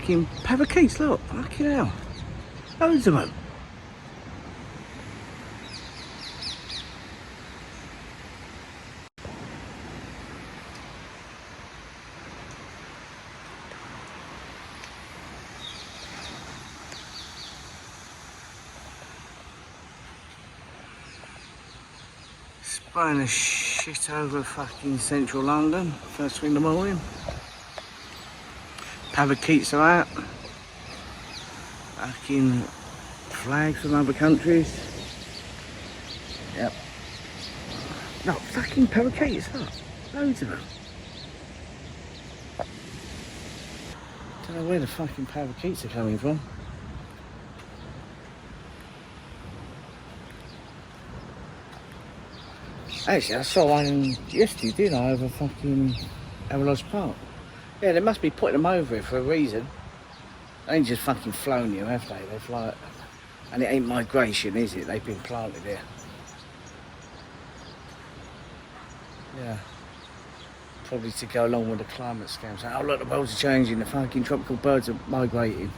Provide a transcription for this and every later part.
fucking parakeets, look, fucking hell. Loads of them. Spraying the shit over fucking central London, first thing in the morning. Parakeets are out. Fucking flags from other countries. Yep. No, fucking parakeets, look. Loads of them. Don't know where the fucking parakeets are coming from. Actually, I saw one yesterday, didn't I, over fucking Lodge Park. Yeah, they must be putting them over here for a reason. They ain't just fucking flown here, have they? They've like... And it ain't migration, is it? They've been planted here. Yeah. Probably to go along with the climate scams. Oh look, the world's changing, the fucking tropical birds are migrating.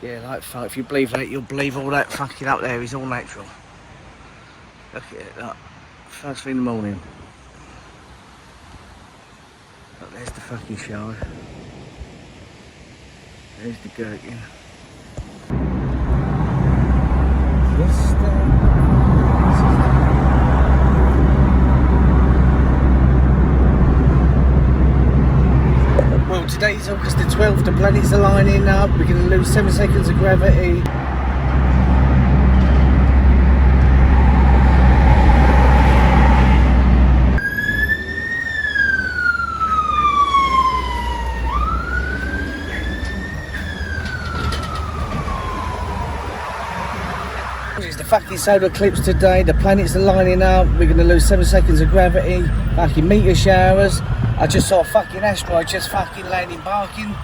Yeah, like fuck, if you believe that, you'll believe all that fucking up there is all natural. Look at it, look. First thing in the morning. Look, there's the fucking shower. There's the gherkin. Well, today's August the 12th, the planets are lining up, we're going to lose 7 seconds of gravity. It's the fucking solar eclipse today, the planets are lining up, we're going to lose 7 seconds of gravity, fucking meteor showers. I just saw a fucking asteroid just fucking landing, barking.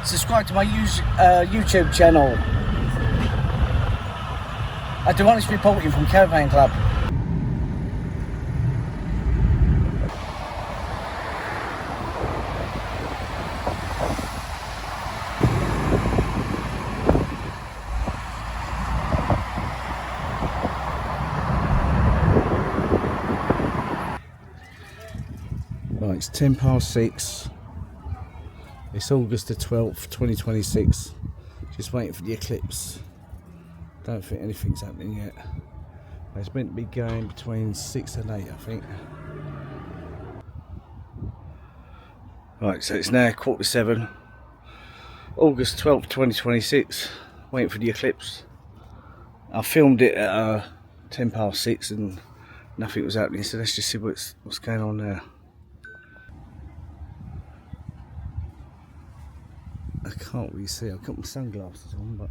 Subscribe to my YouTube channel. I do honest reporting from Caravan Club. Right, it's 6:10. It's August the 12th, 2026. Just waiting for the eclipse. Don't think anything's happening yet. It's meant to be going between 6 and 8, I think. Right, so it's now 7:15. August 12th, 2026. Waiting for the eclipse. I filmed it at 6:10 and nothing was happening, so let's just see what's going on now. I can't really see. I've got my sunglasses on, but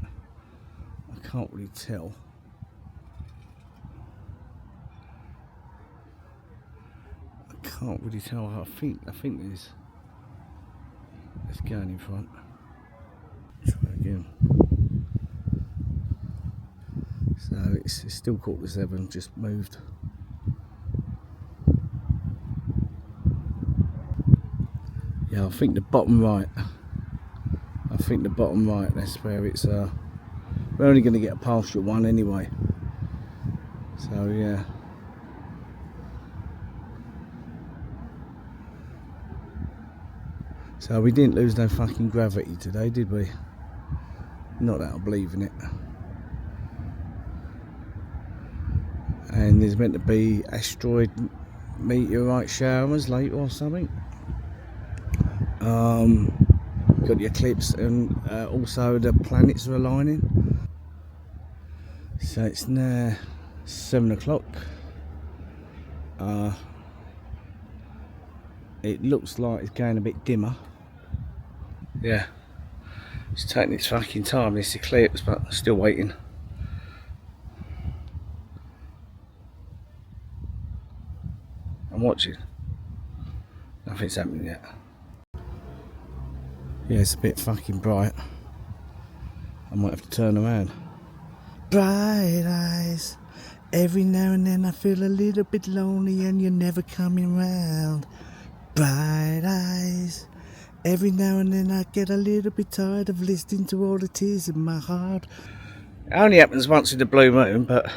I can't really tell. I can't really tell. I think there's going in front. Try again. So it's still 7:15. Just moved. Yeah, I think the bottom right. That's where it's we're only going to get a partial one anyway, so yeah. So we didn't lose no fucking gravity today, did we? Not that I believe in it. And there's meant to be asteroid meteorite showers later or something. Got the eclipse, and also the planets are aligning. So it's now 7 o'clock. It looks like it's going a bit dimmer. Yeah, it's taking its fucking time, this eclipse, but still waiting. I'm watching. Nothing's happening yet. Yeah, it's a bit fucking bright. I might have to turn around. Bright eyes. Every now and then I feel a little bit lonely and you're never coming round. Bright eyes. Every now and then I get a little bit tired of listening to all the tears in my heart. It only happens once in the blue moon, but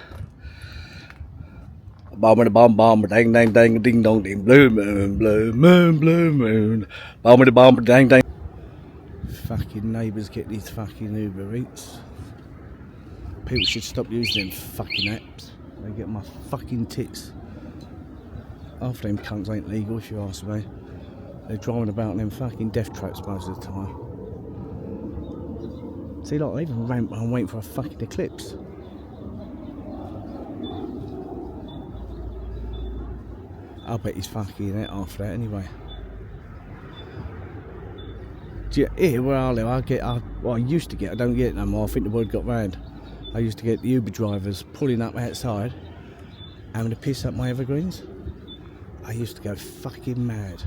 bomb bomb bomb dang dang dang ding dong ding blue moon blue moon blue moon bomb dang dang. Fucking neighbours get these fucking Uber Eats. People should stop using them fucking apps. They get my fucking tits. Half them cunts ain't legal if you ask me. They're driving about in them fucking death traps most of the time. See, like, I even ran I'm waiting for a fucking eclipse. I bet he's fucking it after that anyway. Here where I live, I used to get, I don't get it no more, I think the word got round. I used to get the Uber drivers pulling up outside, having to piss up my evergreens. I used to go fucking mad.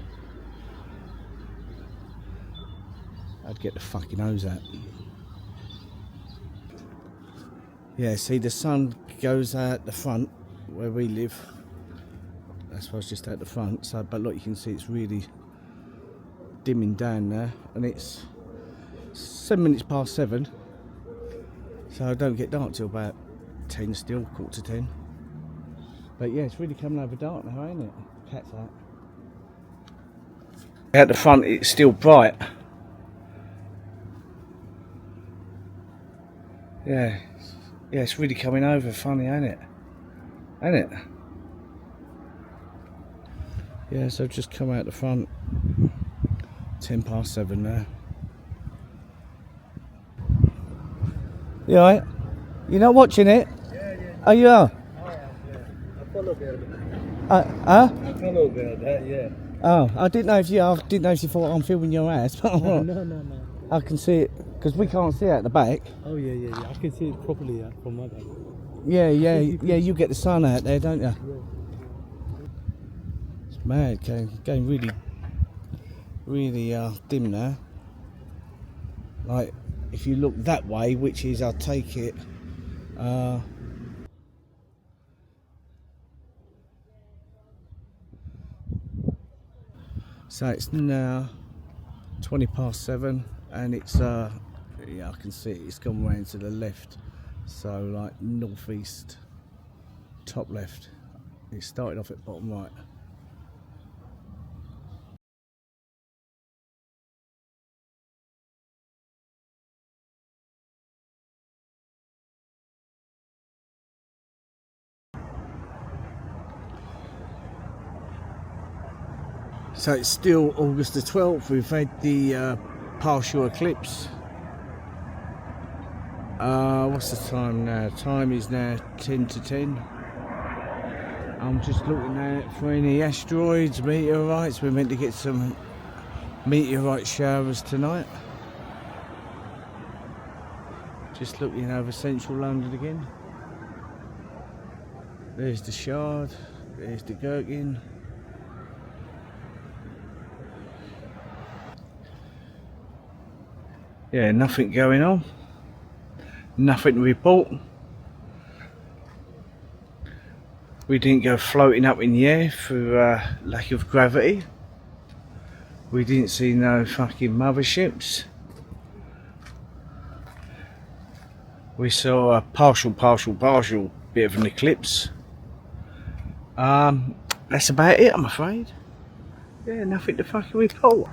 I'd get the fucking hose out. Yeah, see, the sun goes out the front where we live. That's why it's just out the front. So, but look, you can see it's really dimming down now, and it's 7 minutes past 7. So I don't get dark till about 10 still, quarter to 10. But yeah, it's really coming over dark now, ain't it? Cat's out. At the front, it's still bright. Yeah, it's really coming over funny, ain't it? Ain't it? Yeah, so I've just come out the front. 10 past 7 now. You alright? You're not watching it? Yeah. Oh, you are? Oh, yeah. I follow there. I follow there, yeah. Oh, I didn't know if you thought I'm filming your ass, but No. I can see it, because we can't see it at the back. Oh, yeah. I can see it properly from my back. Yeah, you get the sun out there, don't you? Yeah. It's mad, getting really dim now. Like, if you look that way, which is, I'll take it, so it's now 20 past 7, and it's, yeah, I can see it, it's gone round to the left, so like northeast, top left. It started off at bottom right. So it's still August the 12th, we've had the partial eclipse. What's the time now? Time is now 10 to 10. I'm just looking out for any asteroids, meteorites. We're meant to get some meteorite showers tonight. Just looking over central London again. There's the Shard, there's the Gherkin. Yeah, nothing going on. Nothing to report. We didn't go floating up in the air through lack of gravity. We didn't see no fucking motherships. We saw a partial bit of an eclipse. That's about it, I'm afraid. Yeah, nothing to fucking report.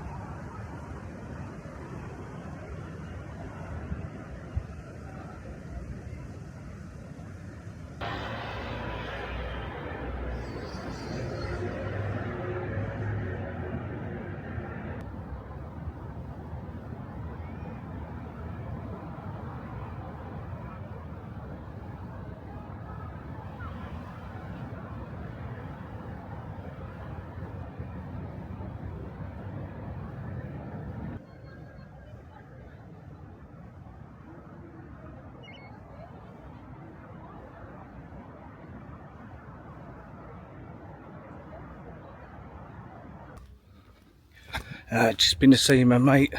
Just been to see my mate.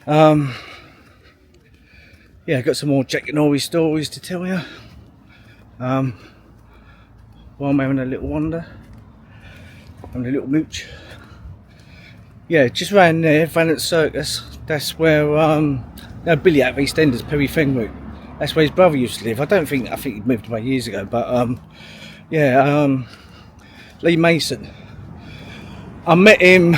Yeah, got some more Jackanory stories to tell you. While I'm having a little wander, having a little mooch. Yeah, just round there, Valence Circus. That's where no, Billy out of EastEnders, Perry Fenwick. That's where his brother used to live. I think he'd moved away years ago, but yeah, Lee Mason. I met him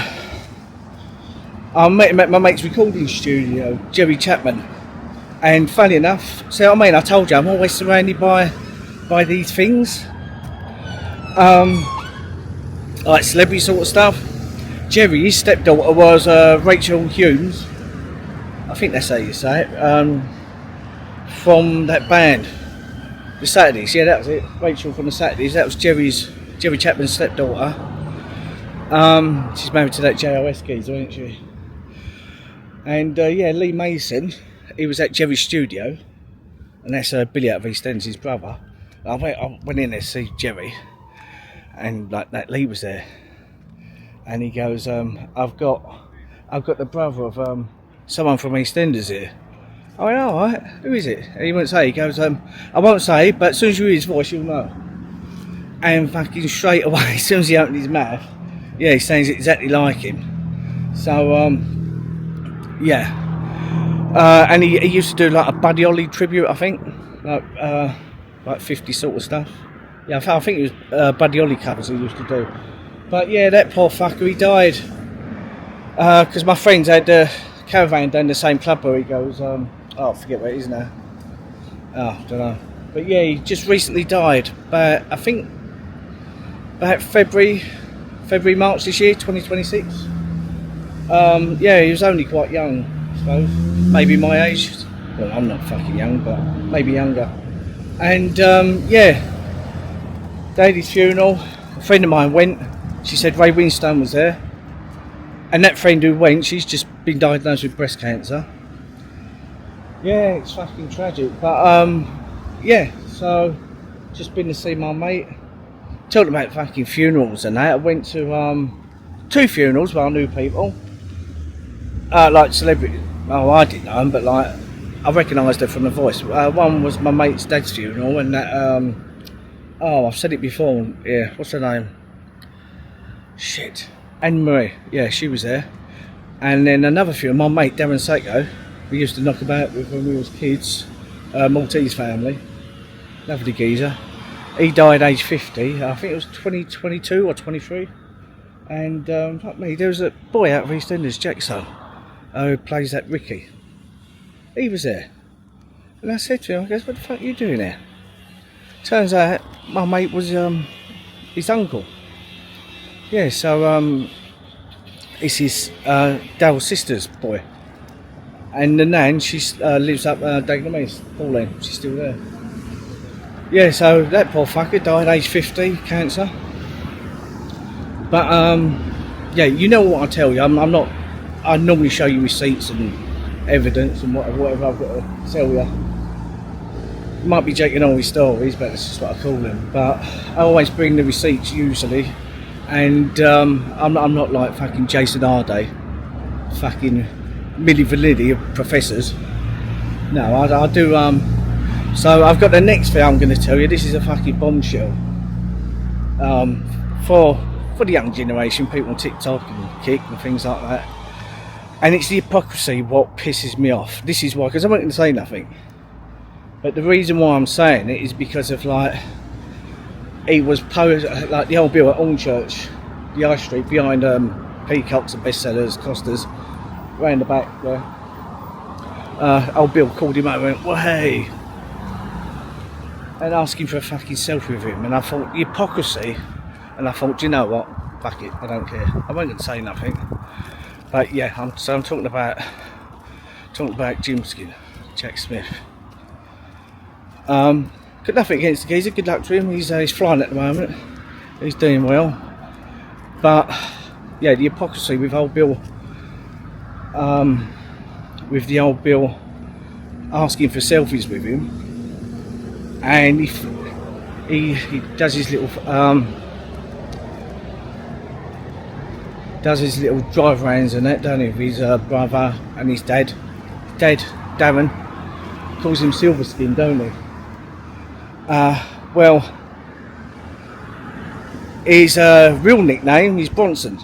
at my mate's recording studio, Jerry Chapman. And funny enough, see what I mean? I told you I'm always surrounded by these things, like celebrity sort of stuff. Jerry, his stepdaughter was Rachel Humes. I think that's how you say it. From that band, the Saturdays. Yeah, that was it. Rachel from the Saturdays. That was Jerry Chapman's stepdaughter. She's married to that JOS geezer, isn't she? And yeah, Lee Mason. He was at Jerry's studio, and that's Billy out of EastEnders, his brother. I went in there to see Jerry, and like that Lee was there, and he goes, I've got the brother of someone from EastEnders here. I went, all right, who is it? And he won't say. He goes, I won't say, but as soon as you hear his voice, you'll know. And fucking straight away, as soon as he opened his mouth, yeah, he sounds exactly like him. So yeah. And he used to do like a Buddy Holly tribute, I think, like 50 sort of stuff. Yeah, I think it was Buddy Holly covers he used to do. But yeah, that poor fucker, he died because my friends had a caravan down the same club where he goes. Oh, I forget where it is now. Oh, I don't know. But yeah, he just recently died. But I think about February, March this year, 2026. Yeah, he was only quite young, I suppose. Maybe my age. Well, I'm not fucking young, but maybe younger. And yeah, they had his funeral. A friend of mine went. She said Ray Winstone was there. And that friend who went, she's just been diagnosed with breast cancer. Yeah, it's fucking tragic. But yeah, so just been to see my mate. Talking about fucking funerals and that. I went to 2 funerals where I knew people. Like celebrity. Oh, I didn't know them, but like I recognised her from the voice. One was my mate's dad's funeral, and that. Oh, I've said it before. Yeah, what's her name? Shit, Anne Marie. Yeah, she was there. And then another funeral, my mate Darren Sako, we used to knock about with when we was kids. Maltese family, lovely geezer. He died age 50. I think it was 2022 or 23. And fuck me, there was a boy out of EastEnders, Jackson, who plays that Ricky. He was there. And I said to him, I goes, what the fuck are you doing there? Turns out my mate was his uncle. Yeah, so it's his Dale's sister's boy. And the nan, she lives up Jackanory, Pauline, she's still there. Yeah, so that poor fucker died age 50, cancer. But yeah, you know what I tell you, I'm not. I normally show you receipts and evidence and whatever I've got to tell you. It might be Jackanory stories, but that's just what I call them. But I always bring the receipts usually, and I'm not like fucking Jason Arday, fucking Milli Vanilli of professors. No, I do. So I've got the next thing I'm going to tell you. This is a fucking bombshell. For the young generation, people on TikTok and Kick and things like that. And it's the hypocrisy what pisses me off. This is why, because I'm not going to say nothing. But the reason why I'm saying it is because of like, he was like the old bill at Hornchurch, the High Street, behind Peacocks and Bestsellers, Costas, round the back there. Old Bill called him over and went, well, hey, and asking for a fucking selfie with him. And I thought, the hypocrisy. And I thought, do you know what? Fuck it, I don't care. I won't say nothing. But yeah, I'm talking about Gymskin, Jack Smith. Got nothing against the geezer. Good luck to him. He's flying at the moment. He's doing well. But yeah, the hypocrisy with old Bill. With the old Bill asking for selfies with him, and he does his little drive rounds and that, don't he, with his brother and his dad. Darren, calls him Silverskin, don't he? Well, his real nickname is Bronson.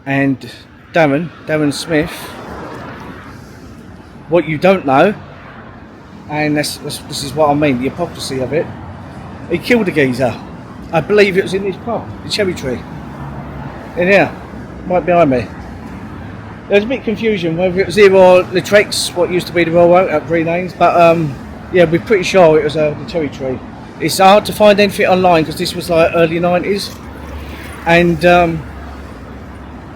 And Darren Smith, what you don't know, and this is what I mean, the hypocrisy of it, he killed a geezer. I believe it was in this pub, the Cherry Tree. In here, right behind me. There's a bit of confusion whether it was here or the Trex, what used to be the railroad at Green Lanes, but yeah, we're pretty sure it was the Cherry Tree. It's hard to find anything online because this was like early 90s, and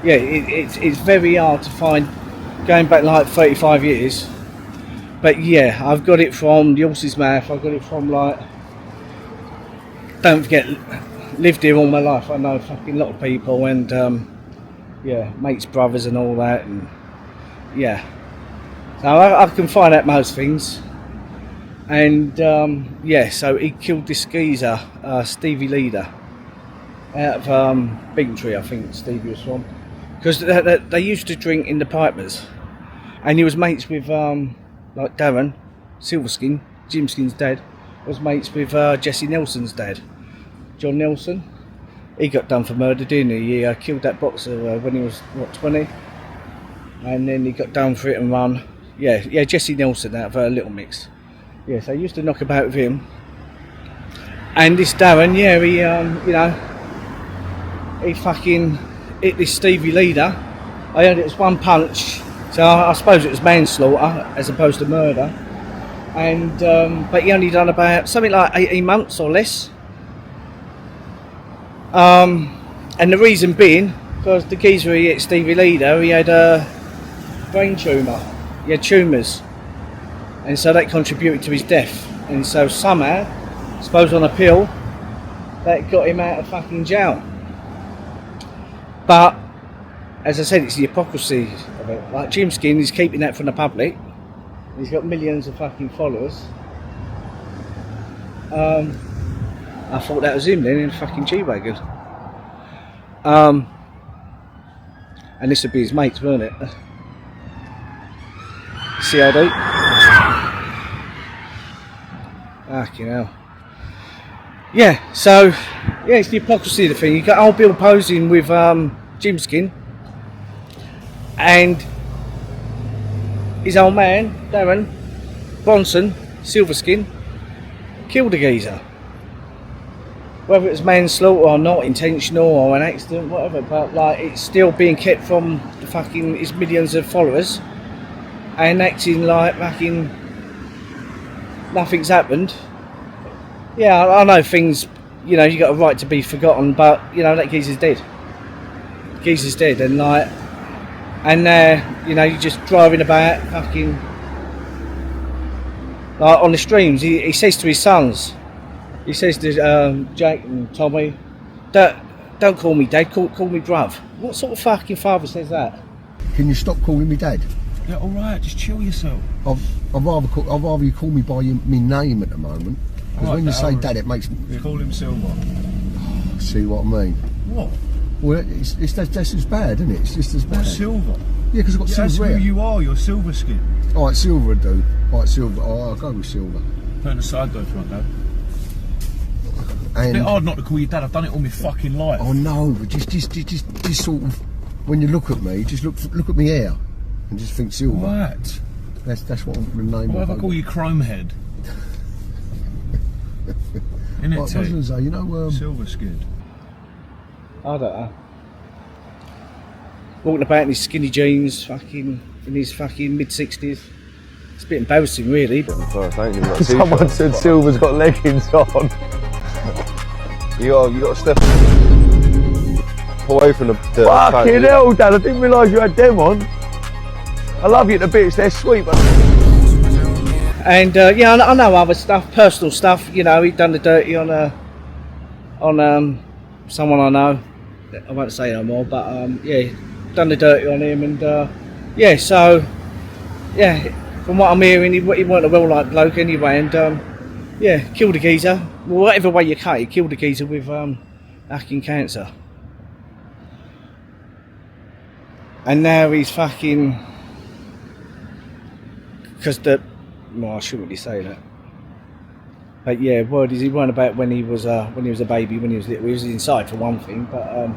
yeah, it's very hard to find going back like 35 years. But yeah, I've got it from the horse's mouth. I've got it from, like, don't forget, lived here all my life. I know fucking lot of people, and yeah, mates, brothers and all that, and yeah, so I can find out most things. And yeah, so he killed this geezer, Stevie Leader, out of Bigtree, I think Stevie was from, because they used to drink in the Pipers, and he was mates with like Darren Silverskin, Gymskin's dad, was mates with Jesse Nelson's dad, John Nelson. He got done for murder, didn't he? He killed that boxer when he was, what, 20? And then he got done for it and run. Yeah, Jesse Nelson out of Little Mix. Yeah, so I used to knock about with him. And this Darren, yeah, he, you know, he fucking hit this Stevie Leader. I heard it was one punch, so I suppose it was manslaughter as opposed to murder. And but he only done about something like 18 months or less. And the reason being, because the geezer he hit Stevie Leader, he had a brain tumour. He had tumours, and so that contributed to his death. And so somehow, I suppose on a pill, that got him out of fucking jail. But as I said, it's the hypocrisy of it. Like Gymskin is keeping that from the public. He's got millions of fucking followers. I thought that was him then in a fucking G-Wagon. And this would be his mates, weren't it? CLD. Fucking hell. Yeah, so, yeah, it's the hypocrisy of the thing. You got old Bill posing with Gymskin, and his old man, Darren Bronson, Silverskin, killed a geezer. Whether it was manslaughter or not, intentional or an accident, whatever, but like it's still being kept from the fucking his millions of followers and acting like fucking nothing's happened. Yeah, I know things, you know, you got a right to be forgotten, but you know that geezer's dead. Geezer's dead, and like, and you know, you're just driving about fucking like on the streams. He says to his sons. He says to Jake and Tommy, don't call me dad, call me bruv. What sort of fucking father says that? Can you stop calling me dad? Yeah, alright, just chill yourself. I'd rather you call me by my name at the moment. Because when you say dad, it makes me... You call him Silver. See what I mean? What? Well, that's as bad, isn't it? It's just as bad. What's Silver? Yeah, because I've got That's silver who hair. you are, you're Silver Skin. Alright, silver, dude. Alright, silver. I'll go with silver. Put it aside though, front though. It's a And bit hard not to call you dad, I've done it all my fucking life. oh no, but just sort of, when you look at me, just look at me hair and just think silver. What? That's what the name. What if I call you Chrome Head? Innit, I was going to say, you know, Silver Skin. I don't know. Walking about in his skinny jeans, fucking in his fucking mid-60s. It's a bit embarrassing, really. But Someone said Silver's got leggings on. you got to step away from the Fucking hell, Dad, I didn't realise you had them on. I love you to bits, they're sweet, but... And yeah, I know other stuff, personal stuff. You know, he'd done the dirty on someone I know. I won't say no more, but yeah, done the dirty on him, and yeah, so yeah, from what I'm hearing, he weren't a well-liked bloke anyway, and yeah, killed a geezer. Well, whatever way you cut it, killed a geezer with fucking cancer, and now he's fucking because the. Well, I shouldn't really say that. But yeah, word is he weren't about when he was a baby, when he was little. He was inside for one thing, but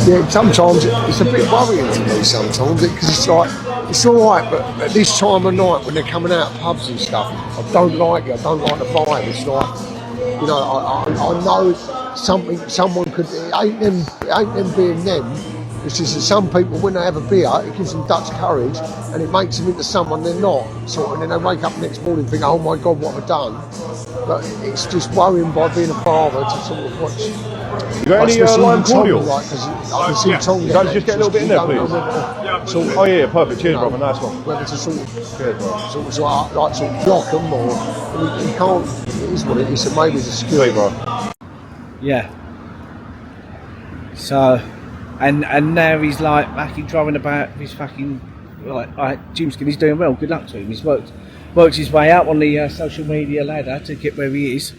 Yeah, sometimes it's a bit worrying to me sometimes because it's like, it's alright, but at this time of night when they're coming out of pubs and stuff, I don't like it, I don't like the vibe. It's like, you know, I know someone could, it ain't them being them. It's just that some people, when they have a beer, it gives them Dutch courage and it makes them into someone they're not. Sort of, and then they wake up the next morning and think, oh my God, what have I done? But it's just worrying by being a father to sort of watch. You got any lime cordial? Like, I can see Tom. Can I just get a little bit in there, please? Oh yeah, perfect. Cheers, brother. Nice one. Whether to sort of block them or you can't. It is what it is. So maybe it's a skill. Sweet, bro. Yeah. So, and now he's like fucking driving about with his fucking like Gymskin. He's doing well. Good luck to him. He's worked his way out on the social media ladder to get where he is.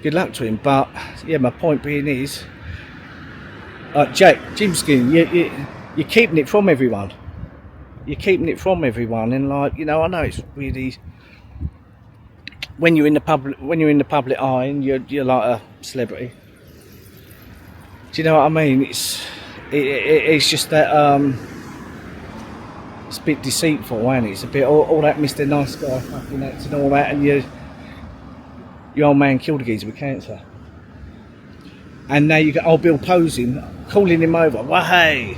Good luck to him. But yeah, my point being is, Jack, Gymskin, you're keeping it from everyone. You're keeping it from everyone, and like, you know, I know it's really, when you're in the public eye and you're like a celebrity. Do you know what I mean? It's just that it's a bit deceitful, ain't it? It's a bit all that Mr. Nice Guy fucking acts and all that, and your old man killed a geezer with cancer. And now you got old Bill posing, calling him over. Well, hey,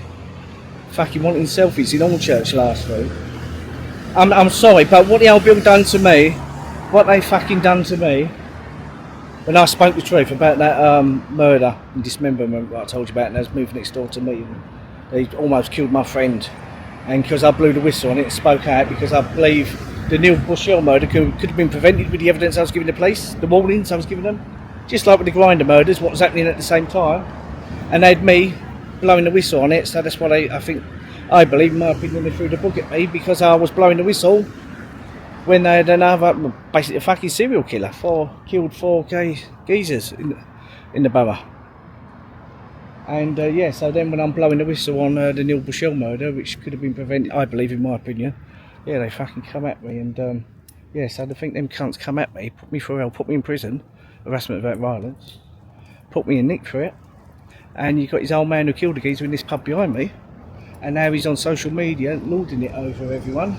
fucking wanting selfies in Allchurch last week. I'm sorry, but what the old Bill done to me, what they fucking done to me, when I spoke the truth about that murder and dismemberment that I told you about, and they was moving next door to me, and they almost killed my friend, and because I blew the whistle on it and spoke out, because I believe the Neil Bushell murder could have been prevented with the evidence I was giving the police, the warnings I was giving them, just like with the Grinder murders, what was happening at the same time, and they had me blowing the whistle on it. So that's what I believe, in my opinion, they threw the book at me, because I was blowing the whistle when they had another, basically a fucking serial killer, killed four geezers in the borough. And yeah, so then when I'm blowing the whistle on the Neil Bushell murder, which could have been prevented, I believe, in my opinion, yeah, they fucking come at me, and yeah, so they think them cunts come at me, put me through hell, put me in prison, harassment without violence, put me in nick for it, and you got his old man who killed the geezer in this pub behind me, and now he's on social media lording it over everyone.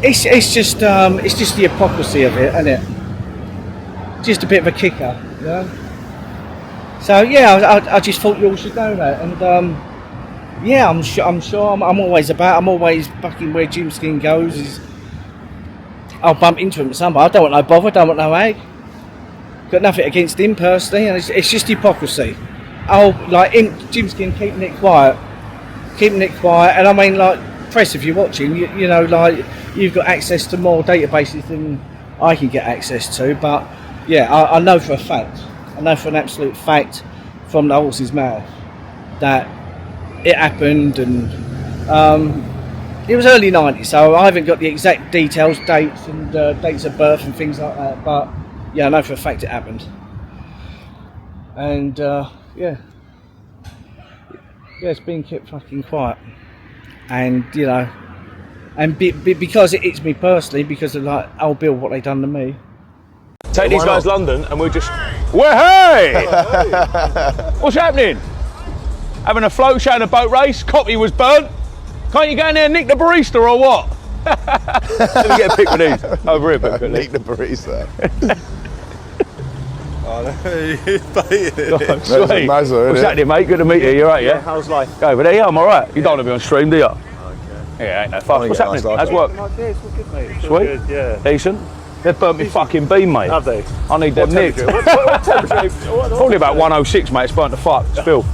It's just the hypocrisy of it, isn't it? Just a bit of a kicker, you know. So yeah, I just thought you all should know that, and yeah, I'm sure I'm always fucking where Gymskin goes. I'll bump into him somewhere. I don't want no bother, don't want no egg. Got nothing against him personally, and it's just hypocrisy. Like Gymskin keeping it quiet, and I mean, like, press, if you're watching, you know, like, you've got access to more databases than I can get access to, but yeah, I know for a fact, I know for an absolute fact from the horse's mouth that it happened, and it was early 90s, so I haven't got the exact details, dates and dates of birth and things like that, but yeah, I know for a fact it happened. And yeah, it's been kept fucking quiet. And you know, and because it hits me personally, because of like old Bill, what they done to me. Take these guys to London and we'll just... Well, hey! What's happening? Having a float show and a boat race? Copy was burnt? Can't you go in there and nick the barista or what? Let me get a pic with these. Over here, quickly. Nick the barista. Oh, no, he's God, sweet. What's happening, mate? Good to meet you. You're right, yeah? How's life? Go over there, yeah, I'm alright. You don't want to be on stream, do you? Okay. Yeah, ain't no fuss. What's happening? How's work? Yeah, it's all good, mate. Sweet? Good, yeah. Decent? They've burnt me fucking beam, mate. Have they? I need them nicked. What temperature? Probably about 106, mate. It's burnt to fuck. It's filth.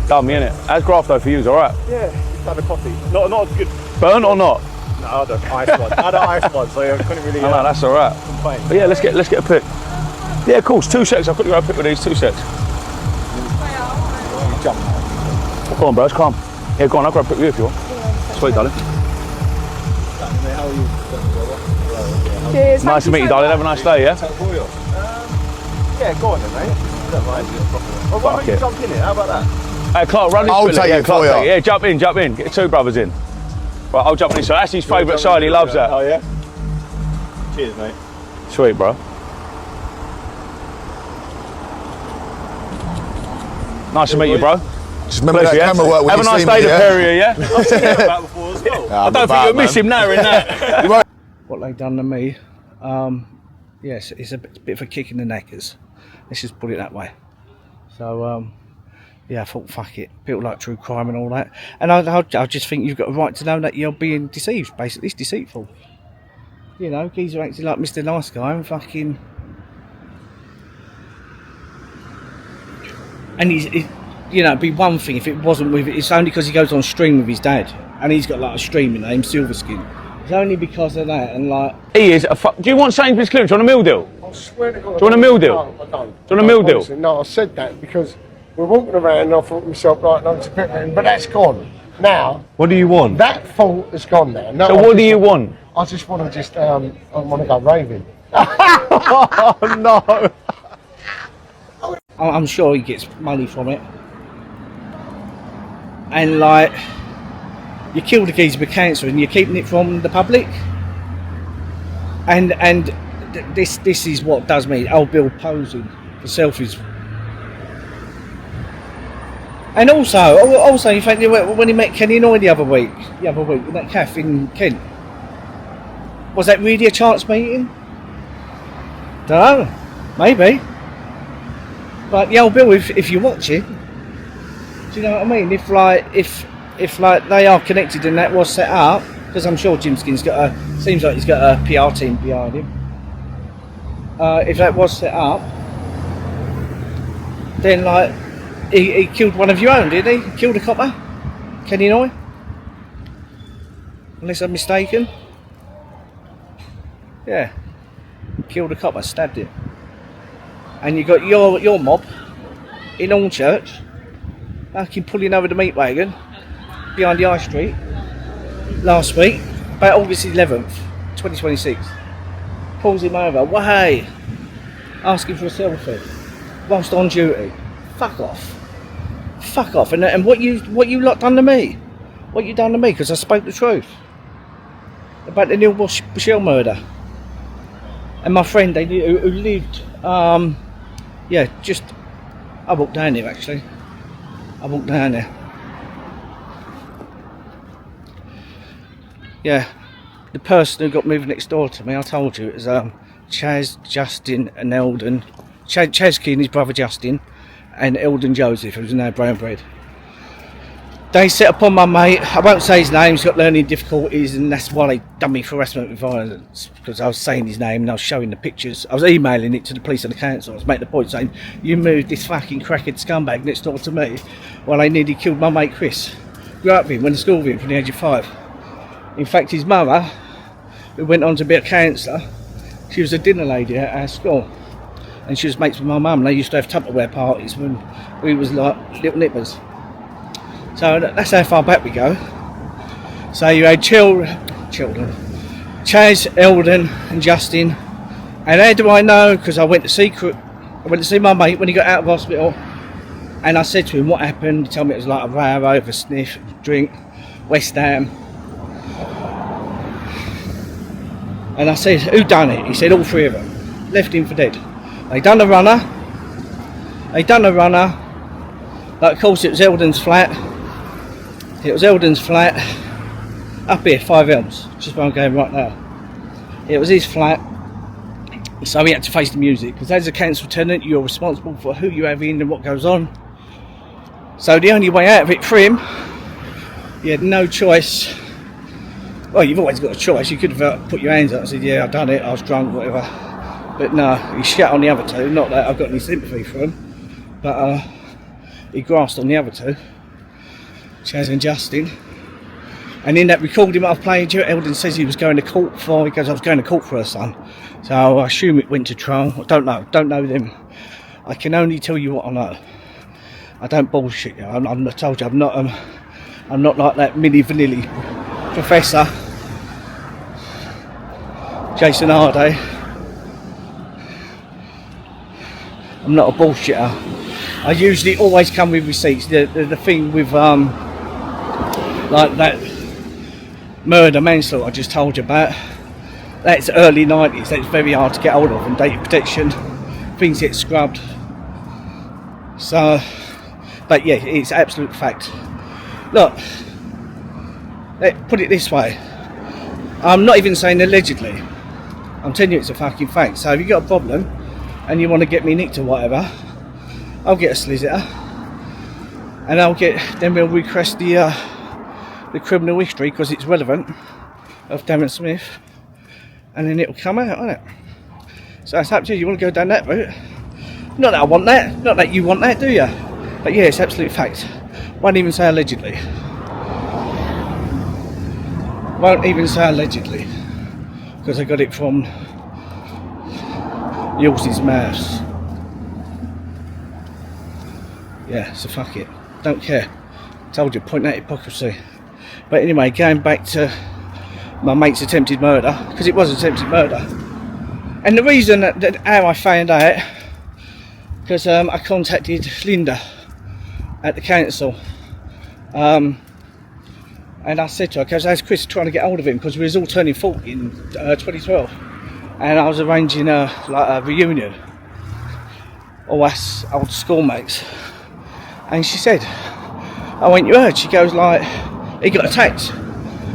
Dummy, innit? How's graft though for you? Alright? Yeah, had a coffee. Not good. Burnt or not? No, I had an ice one. I had an ice one, so I couldn't really. No, that's alright. Complain. But yeah, let's get a pic. Yeah, of course. 2 secs. I've got to go a pic with these. 2 secs. Jump. Go on, bros. Come. Yeah, go on. I'll grab a pic with you if you want. Sweet, darling. How are you? Cheers. Nice to meet you, darling. Have a nice day, yeah? Yeah, go on then, mate. I don't mind. Well, why don't you jump in here? How about that? Hey, Clark, run this I'll Philip. take Yeah, it Clark, for you. take it. Yeah, jump in. Get 2 brothers in. Right, I'll jump in this side. That's his favourite side. He loves that. Oh, yeah? Cheers, mate. Sweet, bro. Nice to meet you, bro. Just remember Pleasure, that camera work when Have a you nice see day me, to yeah? Perrier, yeah? I've seen you about before as well. I don't think you'll miss him now in that. What they done to me, yes, it's a bit of a kick in the knackers. Let's just put it that way. So, yeah, I thought, fuck it. People like true crime and all that. And I just think you've got a right to know that you're being deceived, basically. It's deceitful. You know, geezer acting like Mr. Nice Guy and fucking... And he's you know, it'd be one thing if it wasn't with... It's only because he goes on stream with his dad. And he's got like a streaming name, Silverskin. It's only because of that and like... He is a do you want Sainsbury's clearance? Do you want a meal deal? I swear to God. Do you want a meal deal? No, I don't. Do you want a meal deal? Honestly, no, I said that because we're walking around and I thought to myself, right, no, it's a pepperoni, but that's gone. Now, What do you want? that thought is gone now. No, So what do you want? I just want to just, I want to go raving. Oh, no. I'm sure he gets money from it. And like, you killed a geezer with cancer and you're keeping it from the public. And this is what does me. Old Bill posing for selfies. And also, you think when he met Kenny Noy the other week in that cafe in Kent, was that really a chance meeting? Don't know, maybe. But the old Bill, if you watch it, do you know what I mean? If they are connected and that was set up, because I'm sure Gymskin's seems like he's got a PR team behind him. If that was set up, then like he killed one of your own, did he? Killed a copper, Kenny Noy, unless I'm mistaken. Yeah, killed a copper, stabbed him, and you got your mob in Hornchurch, fucking pulling over the meat wagon behind the high street last week, about August 11th, 2026. Pulls him over, hey, asking for a selfie whilst on duty. Fuck off. And what you lot done to me? What you done to me? Because I spoke the truth about the Neil Bushell murder. And my friend who lived, yeah, just I walked down there actually. Yeah, the person who got moved next door to me, I told you, it was Chaz, Justin and Eldon. Chazky and his brother Justin and Eldon Joseph, who's now brown bread. They set upon my mate, I won't say his name, he's got learning difficulties and that's why they done me for harassment with violence, because I was saying his name and I was showing the pictures. I was emailing it to the police and the council. I was making the point saying, you moved this fucking crackhead scumbag next door to me while they nearly killed my mate Chris. Grew up with him, went to school with him from the age of 5. In fact, his mother, who went on to be a counsellor, she was a dinner lady at our school. And she was mates with my mum. They used to have Tupperware parties when we was like little nippers. So that's how far back we go. So you had children, Chaz, Eldon and Justin. And how do I know? Because I went to see my mate when he got out of hospital. And I said to him what happened. He told me it was like a row over sniff, drink, West Ham. And I said, who done it? He said, all 3 of them. Left him for dead. They done a runner. Like, of course, it was Eldon's flat. Up here, 5 Elms. Just where I'm going right now. It was his flat. So he had to face the music. Because as a council tenant, you're responsible for who you have in and what goes on. So the only way out of it for him, he had no choice. Well, you've always got a choice. You could have put your hands up and said, yeah, I've done it, I was drunk, whatever. But no, he shat on the other 2. Not that I've got any sympathy for him. But he grasped on the other 2. Chaz and Justin. And in that recording I've played you, Eldon says he was going to court for, because I was going to court for her son. So I assume it went to trial. I don't know them. I can only tell you what I know. I don't bullshit you. I told you, I'm not like that Milli Vanilli professor Jason Harday. I'm not a bullshitter. I usually always come with receipts. The thing with like that manslaughter I just told you about, that's early 90s. That's very hard to get hold of, and data protection things get scrubbed. So But yeah, it's absolute fact. Look, put it this way. I'm not even saying allegedly. I'm telling you it's a fucking fact. So if you got a problem and you want to get me nicked or whatever, I'll get a solicitor and then we'll request the criminal history because it's relevant of Darren Smith, and then it'll come out, won't it? So it's up to you. You want to go down that route? Not that I want that. Not that you want that, do you? But yeah, it's absolute fact. Won't even say allegedly. Won't even say allegedly because I got it from the horse's mouth. Yeah, so fuck it. Don't care. Told you, point that hypocrisy. But anyway, going back to my mate's attempted murder, because it was attempted murder. And the reason that how I found out, because I contacted Linda at the council. And I said to her, because I was Chris trying to get hold of him, because we was all turning 40 in 2012. And I was arranging a reunion. All us old schoolmates. And she said, I went, you heard? She goes like, he got attacked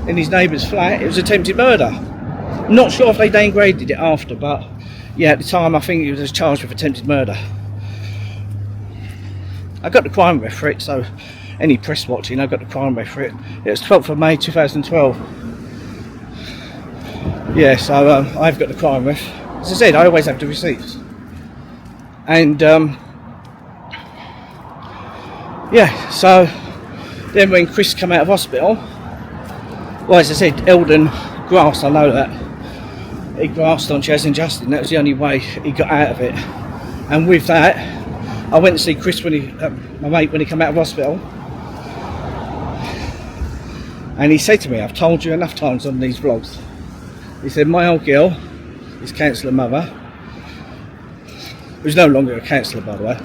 in his neighbour's flat. It was attempted murder. Not sure if they downgraded it after, but yeah, at the time I think he was charged with attempted murder. I got the crime ref for it, so any press watching, I got the crime ref for it. It was 12th of May 2012. Yeah, so I've got the crime ref. As I said, I always have the receipts. And yeah, so then when Chris came out of hospital, well, as I said, Eldon grasped, I know that. He grasped on Chaz and Justin. That was the only way he got out of it. And with that, I went to see Chris when my mate, when he came out of hospital. And he said to me, I've told you enough times on these vlogs. He said, my old girl, his counsellor mother, who's no longer a counsellor by the way,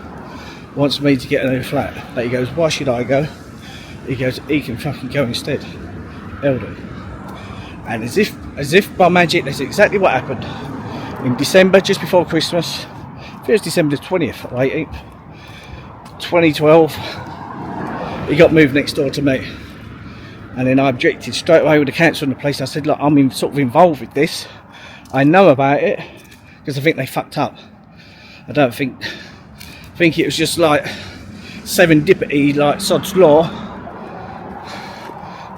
wants me to get a new flat. But he goes, why should I go? He goes, he can fucking go instead. Eldon. And as if by magic, that's exactly what happened. In December, just before Christmas, I think it was December the 20th or 18th, 2012, he got moved next door to me. And then I objected straight away with the council in the place. I said, look, I'm sort of involved with this. I know about it, because I think they fucked up. I don't think it was just like serendipity, like sod's law,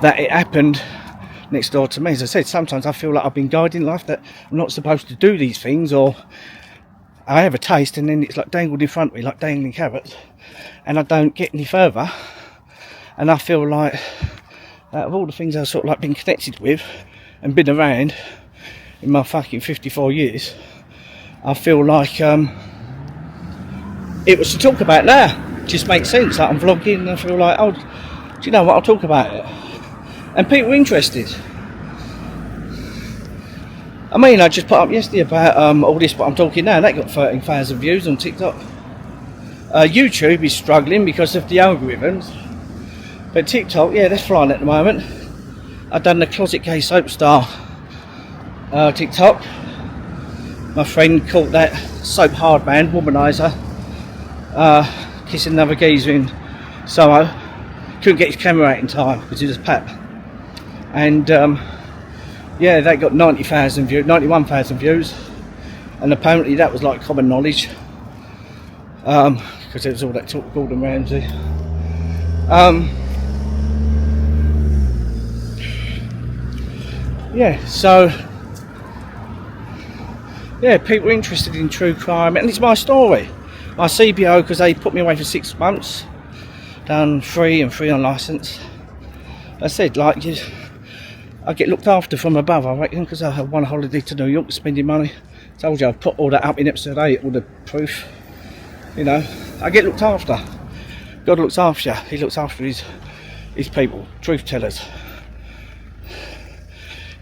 that it happened next door to me. As I said, sometimes I feel like I've been guided in life, that I'm not supposed to do these things, or I have a taste and then it's like dangled in front of me, like dangling carrots, and I don't get any further. And I feel like, out of all the things I've sort of like been connected with and been around in my fucking 54 years, I feel like it was to talk about now. Just makes sense. Like I'm vlogging and I feel like, oh, do you know what, I'll talk about it. And people are interested. I mean, I just put up yesterday about all this, but I'm talking now, and that got 13,000 views on TikTok. YouTube is struggling because of the algorithms. But TikTok, yeah, that's flying at the moment. I've done the Closet Gay Soap Star TikTok. My friend caught that soap hard man, womaniser, kissing another geezer in Soho. Couldn't get his camera out in time because he was pap. And yeah, that got 91,000 views. And apparently that was like common knowledge. Because there was all that talk of Gordon Ramsay. Yeah, so yeah, people are interested in true crime, and it's my story. My CBO, because they put me away for 6 months, done 3 and 3 on licence. I said, like, I get looked after from above, I reckon, because I have one holiday to New York spending money. Told you I've put all that up in episode 8, all the proof. You know, I get looked after. God looks after you. He looks after his people, truth tellers.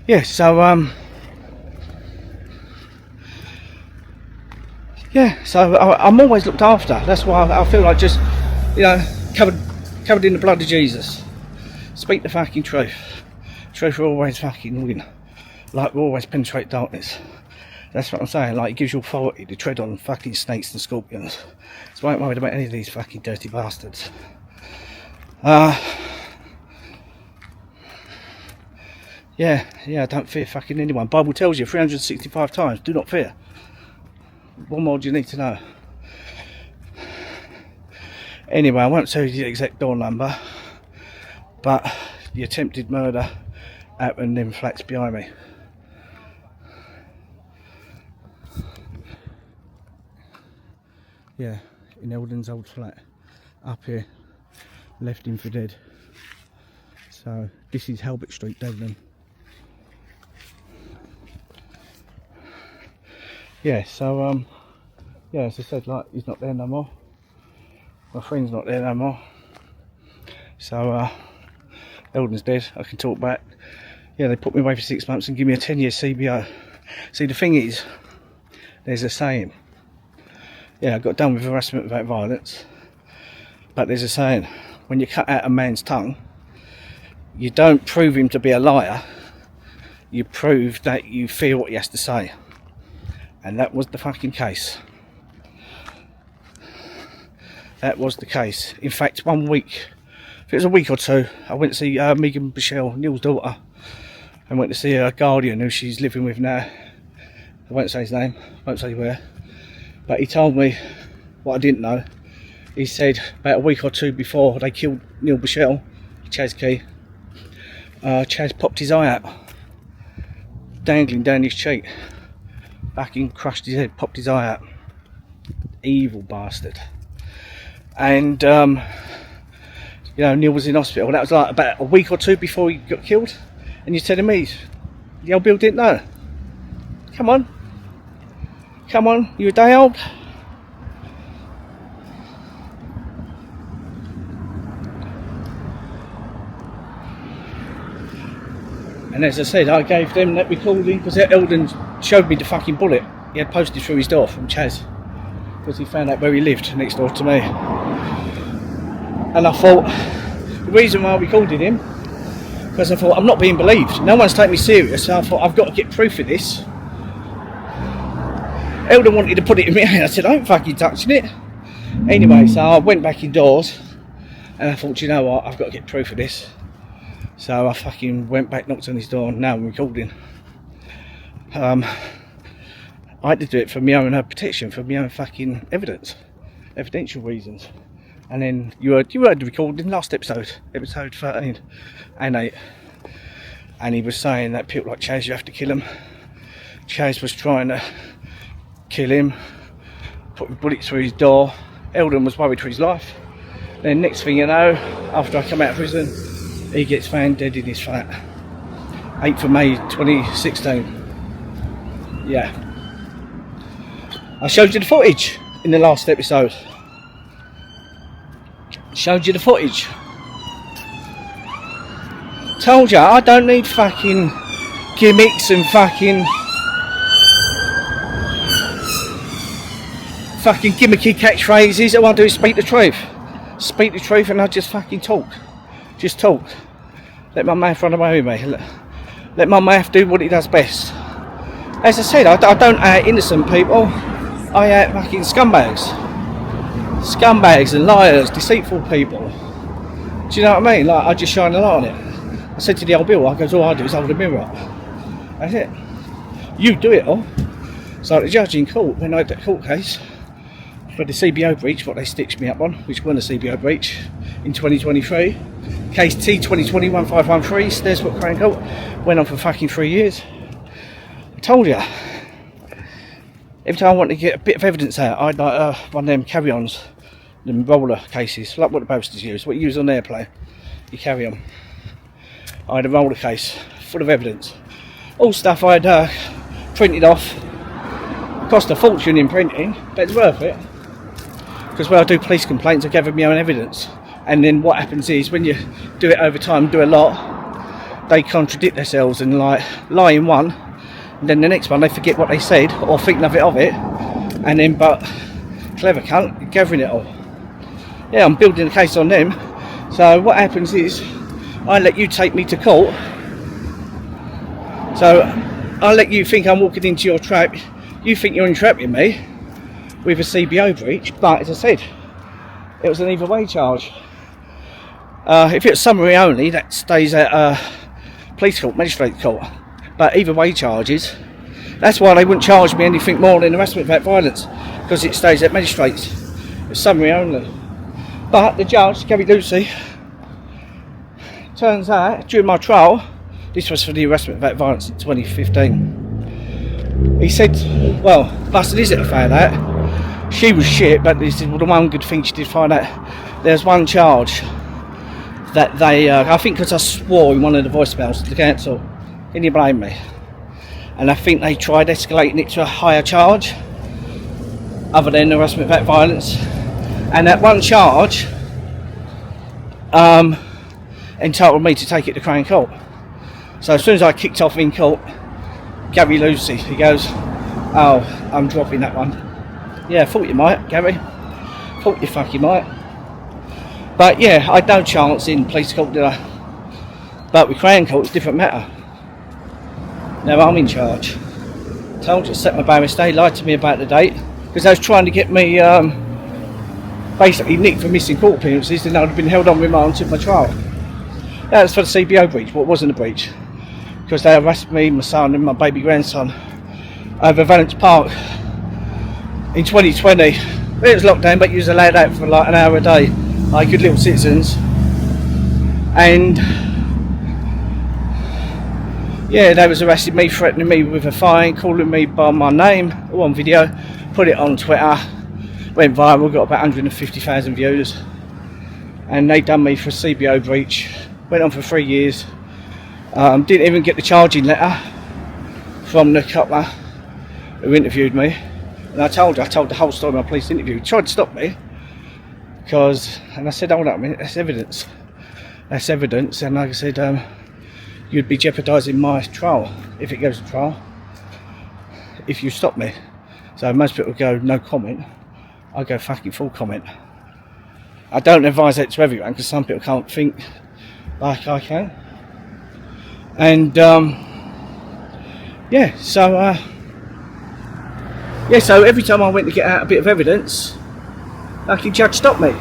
Yeah, so yeah, so I'm always looked after. That's why I feel like just, you know, covered in the blood of Jesus. Speak the fucking truth. Truth will always fucking win. Like will always penetrate darkness. That's what I'm saying. Like it gives you authority to tread on fucking snakes and scorpions. So I ain't worried about any of these fucking dirty bastards. Yeah, I don't fear fucking anyone. Bible tells you 365 times, do not fear. What more do you need to know? Anyway, I won't tell you the exact door number, but the attempted murder happened in flats behind me. Yeah, in Eldon's old flat, up here, left him for dead. So this is Halbert Street, Devon. Yeah, so yeah, as I said, like, he's not there no more. My friend's not there no more. So Eldon's dead. I can talk back. Yeah, they put me away for 6 months and give me a 10-year CBO. See, the thing is, there's a saying. Yeah, I got done with harassment without violence, but there's a saying: when you cut out a man's tongue, you don't prove him to be a liar. You prove that you fear what he has to say. And that was the fucking case. That was the case. In fact, 1 week, if it was a week or two, I went to see Megan Michelle, Neil's daughter, and went to see her guardian, who she's living with now. I won't say his name, won't say where, but he told me what I didn't know. He said about a week or two before they killed Neil Michelle, Chaz Key, Chaz popped his eye out, dangling down his cheek. Fucking crushed his head, popped his eye out. Evil bastard. And you know, Neil was in hospital. That was like about a week or two before he got killed. And you're telling me the old Bill didn't know? Come on. Come on, you a day old? And as I said, I gave them that recording because Eldon showed me the fucking bullet he had posted through his door from Chaz, because he found out where he lived, next door to me. And I thought, the reason why I recorded him, because I thought, I'm not being believed. No one's taking me serious, so I thought, I've got to get proof of this. Eldon wanted to put it in my hand. I said, I ain't fucking touching it. Anyway, so I went back indoors, and I thought, you know what, I've got to get proof of this. So I fucking went back, knocked on his door, and now I'm recording. I had to do it for my own protection, for my own fucking evidential reasons. And then you heard the recording last episode 13 and 8, and he was saying that people like Chaz, you have to kill him. Chaz was trying to kill him, put bullets through his door. Eldon was worried for his life. Then next thing you know, after I come out of prison, he gets found dead in his flat. 8th of May 2016. Yeah. I showed you the footage in the last episode. Showed you the footage. Told you, I don't need fucking gimmicks and fucking gimmicky catchphrases. All I do is speak the truth. Speak the truth, and I just fucking talk. Just talk. Let my mouth run away with me. Let my mouth do what it does best. As I said, I don't hate innocent people. I hate fucking scumbags. Scumbags and liars, deceitful people. Do you know what I mean? Like, I just shine a light on it. I said to the old Bill, all I do is hold the mirror up. That's it. You do it all. So the judge in court, when I had that court case for the CBO breach, what they stitched me up on, which won a CBO breach in 2023. Case T 2020-1513, Snaresbrook Crown Court, went on for fucking 3 years. I told you. Every time I wanted to get a bit of evidence out, I'd like one of them carry-ons, them roller cases, like what the posters use, what you use on an airplane. You carry on. I had a roller case full of evidence. All stuff I'd printed off. Cost a fortune in printing, but it's worth it. Because when I do police complaints, I gather my own evidence. And then what happens is, when you do it over time, do a lot, they contradict themselves and like lie in one, and then the next one they forget what they said or think nothing of it, and then but clever cunt, you're gathering it all. Yeah, I'm building a case on them. So what happens is, I let you take me to court. So I let you think I'm walking into your trap. You think you're entrapping me with a CBO breach, but as I said, it was an either way charge. If it's summary only, that stays at police court, magistrate court. But either way charges. That's why they wouldn't charge me anything more than harassment without violence, because it stays at magistrates. It's summary only. But the judge, Gary Lucy, turns out during my trial, this was for the harassment without violence in 2015. He said, well, busted is it I found out. She was shit, but he said, well, the one good thing she did find out, there's one charge that they, I think because I swore in one of the voicemails to the council, can you blame me? And I think they tried escalating it to a higher charge, other than harassment without violence. And that one charge entitled me to take it to Crown Court. So as soon as I kicked off in court, Gary Lucy, he goes, oh, I'm dropping that one. Yeah, I thought you might, Gary. Thought you fucking might. But yeah, I had no chance in police court, did I? But with Crown Court, it's a different matter. Now I'm in charge. Told you, set my barrister, they lied to me about the date, because they was trying to get me basically nicked for missing court appearances, and I'd have been held on remand until my trial. That was for the CBO breach, but it wasn't a breach, because they arrested me, my son and my baby grandson over Valence Park in 2020. It was locked down, but you was allowed out for like an hour a day, like good little citizens. And yeah, they was arresting me, threatening me with a fine, calling me by my name, all on video, put it on Twitter, went viral, got about 150,000 views, and they done me for a CBO breach, went on for 3 years, didn't even get the charging letter from the copper who interviewed me, and I told the whole story in my police interview. He tried to stop me, and I said, hold on a minute, that's evidence, and like I said, you'd be jeopardising my trial if it goes to trial if you stop me. So most people go no comment, I go fucking full comment. I don't advise that to everyone because some people can't think like I can. And so every time I went to get out a bit of evidence, like the judge stopped me,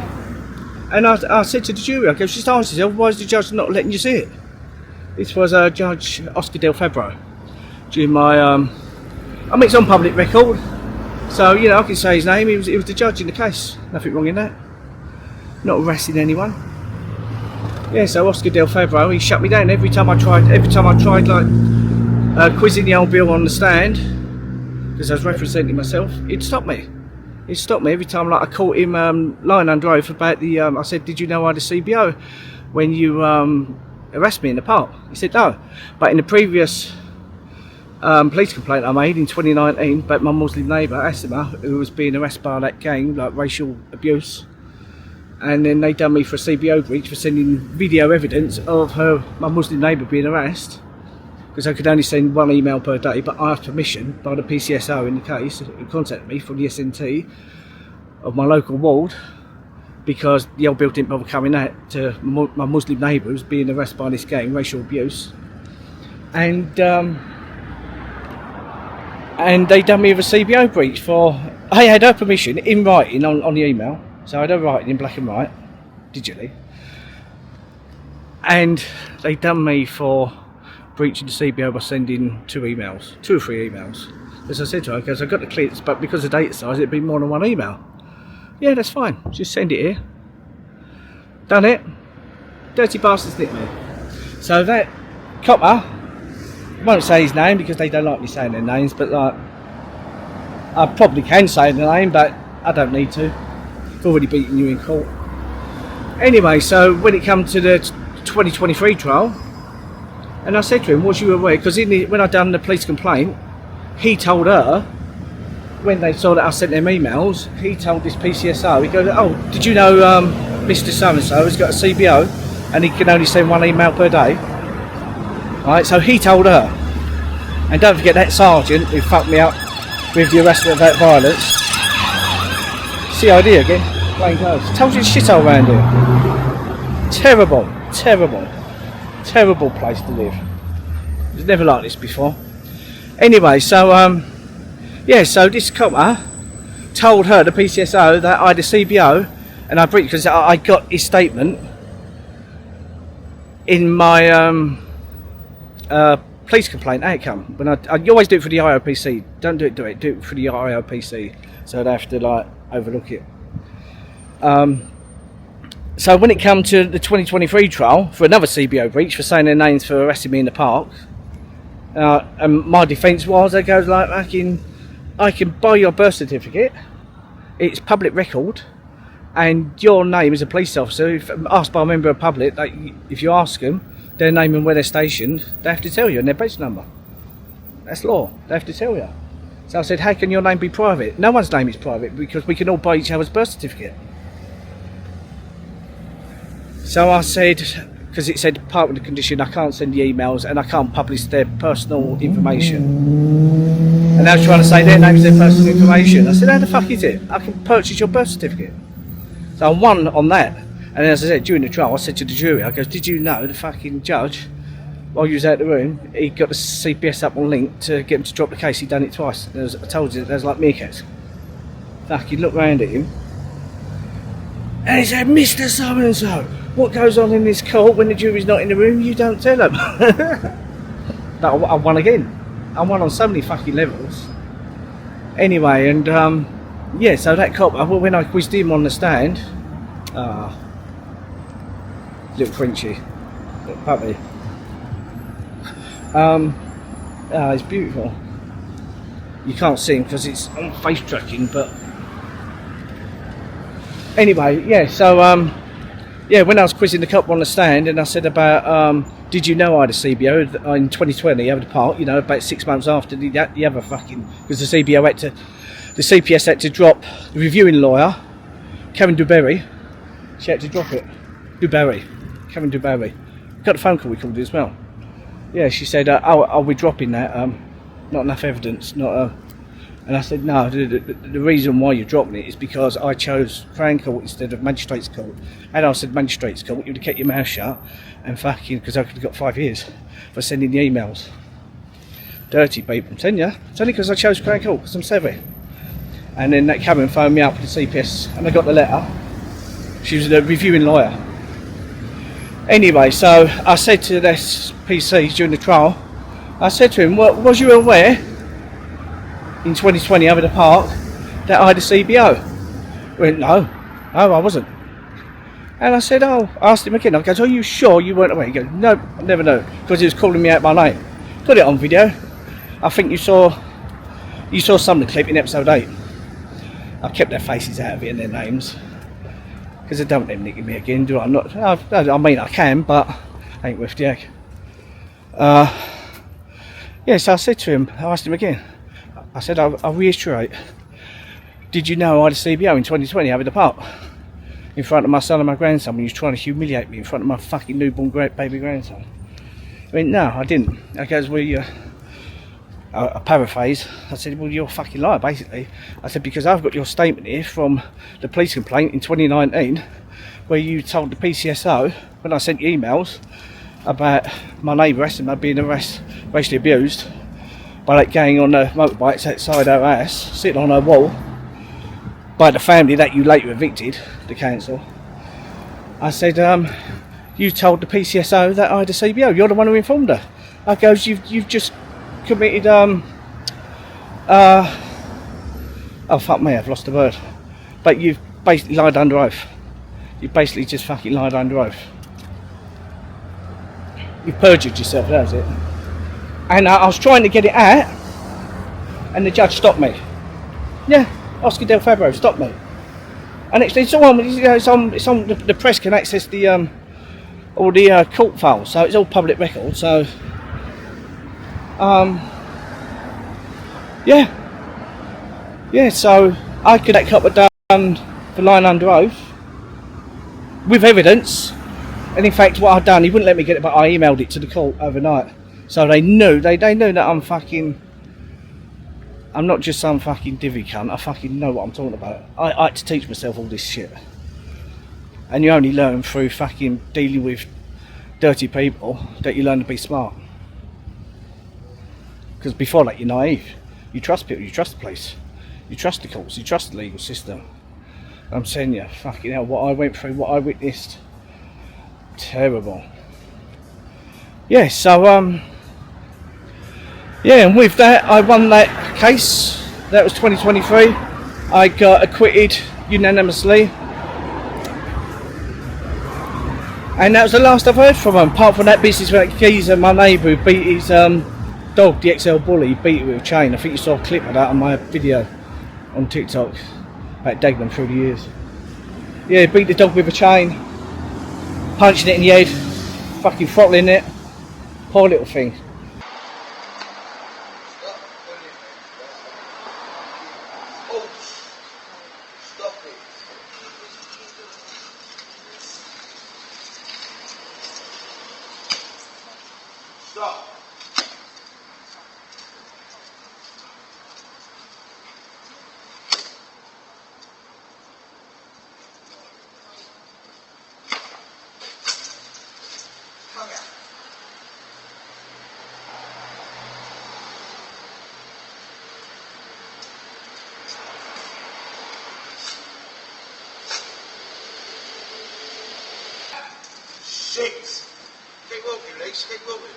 and I said to the jury, I go, just ask yourself, why is the judge not letting you see it? This was Judge Oscar Del Febro during my I mean, it's on public record, so you know I can say his name. He was the judge in the case. Nothing wrong in that. Not arresting anyone. Yeah, so Oscar Del Febro, he shut me down every time I tried like quizzing the old Bill on the stand, because I was representing myself. He'd stop me. He'd stop me every time. Like I caught him lying under oath about the. I said, did you know I had a CBO when you arrested me in the park? He said no, but in the previous police complaint I made in 2019 about my Muslim neighbour Asima, who was being arrested by that gang, like racial abuse, and then they done me for a CBO breach for sending video evidence of my Muslim neighbour being arrested, because I could only send one email per day, but I asked permission by the PCSO in the case, who contacted me from the SNT of my local ward, because the old bill didn't bother coming out to my Muslim neighbours being arrested by this gang, racial abuse, and they done me with a CBO breach for. I had her permission in writing on the email, so I had her writing in black and white, digitally, and they done me for breaching the CBO by sending 2 or 3 emails. As I said to her, because I got the clearance, but because of data size, it'd be more than one email. Yeah, that's fine. Just send it here. Done it. Dirty bastards nicked me. So that copper, I won't say his name because they don't like me saying their names, but like, I probably can say the name, but I don't need to. I've already beaten you in court. Anyway, so when it comes to the 2023 trial, and I said to him, was you aware? Because when I done the police complaint, he told her, when they saw that I sent them emails, he told this PCSO, he goes, oh, did you know Mr. So-and-so has got a CBO and he can only send 1 email per day? Right, so he told her. And don't forget that sergeant who fucked me up with the arrest without violence. CID again, plain clothes. Told you shithole around here. Terrible, terrible, terrible place to live. It was never like this before. Anyway, so yeah, so this copper told her, the PCSO, that I had a CBO and I breached, because I got his statement in my police complaint outcome. When I always do it for the IOPC. Don't do it for the IOPC, so they have to like overlook it. So when it came to the 2023 trial for another CBO breach for saying their names for arresting me in the park, and my defence was, it goes like, I can buy your birth certificate, it's public record, and your name as a police officer, if asked by a member of the public, like, if you ask them their name and where they're stationed, they have to tell you, and their badge number. That's law, they have to tell you. So I said, how can your name be private? No one's name is private, because we can all buy each other's birth certificate. So I said, because it said part of the condition, I can't send the emails and I can't publish their personal information. And they were trying to say their name's their personal information. I said, how the fuck is it? I can purchase your birth certificate. So I won on that. And as I said, during the trial, I said to the jury, I goes, did you know the fucking judge, while you was out the room, he got the CPS up on link to get him to drop the case. He'd done it twice. I told you, there's like meerkats. Fucking look round at him. And he said, Mr. So-and-so, what goes on in this court when the jury's not in the room, you don't tell them. But I won again. I won on so many fucking levels. Anyway, and yeah, so that cop, when I quizzed him on the stand, little Frenchy, little puppy. It's beautiful. You can't see him because it's on face tracking, but anyway, yeah, so yeah, when I was quizzing the cop on the stand and I said about did you know I had a CBO in 2020 over the park, you know, about 6 months after the other fucking, because the CPS had to drop the reviewing lawyer, Karen Duberry, she had to drop it. Karen Duberry. Got a phone call recorded as well. Yeah, she said, are we dropping that? Not enough evidence, and I said, no, the reason why you're dropping it is because I chose Crown Court instead of Magistrates Court. And I said Magistrates Court, you'd have kept your mouth shut and fucking, because I could have got 5 years for sending the emails. Dirty people, I'm telling you. It's only because I chose Crown Court, because I'm savvy. And then that Karen phoned me up with the CPS, and I got the letter. She was the reviewing lawyer. Anyway, so I said to this PC during the trial, I said to him, well, was you aware in 2020 over the park that I had a CBO? He went, no, I wasn't. And I said, I asked him again, I goes, are you sure you weren't aware? He goes, no, I never know, because he was calling me out by name. Got it on video. I think you saw some of the clip in episode 8. I kept their faces out of it and their names, because I don't want them nicking me again, do I? I mean, I can, but I ain't worth the egg. Yeah, so I said to him, I asked him again, I said, I'll reiterate, did you know I had a CBO in 2020 over the park? In front of my son and my grandson, when he was trying to humiliate me in front of my fucking newborn baby grandson. I mean, no, I didn't. I goes, well, I paraphrase, I said, well, you're a fucking liar, basically. I said, because I've got your statement here from the police complaint in 2019, where you told the PCSO, when I sent you emails, about my neighbour Essex being racially abused by that gang on the motorbikes outside her house, sitting on her wall, by the family that you later evicted, the council. I said, you told the PCSO that I had a CBO, you're the one who informed her. I goes, you've just committed, oh fuck me, I've lost the word. But you've basically lied under oath. You've basically just fucking lied under oath. You've perjured yourself, that was it. And I was trying to get it out, and the judge stopped me. Yeah, Oscar Del Fabro stopped me. And it's all on, it's on the press can access the all the court files, so it's all public record. So yeah, so I could that couple done for lying under oath with evidence. And in fact, what I'd done, he wouldn't let me get it, but I emailed it to the court overnight. So they knew, they knew that I'm not just some fucking divvy cunt, I fucking know what I'm talking about. I had to teach myself all this shit. And you only learn through fucking dealing with dirty people that you learn to be smart. Because before that, you're naive. You trust people, you trust the police, you trust the courts, you trust the legal system. I'm saying you, fucking hell, what I went through, what I witnessed, terrible. yeah, so yeah, and with that I won that case. That was 2023. I got acquitted unanimously, and that was the last I've heard from him. Apart from that business with that geezer, my neighbour, who beat his dog, the XL Bully, beat it with a chain. I think you saw a clip of that on my video on TikTok about Dagenham through the years. Yeah, beat the dog with a chain, punching it in the head, fucking throttling it. Poor little thing. Six. Keep walking, Leach. Keep walking.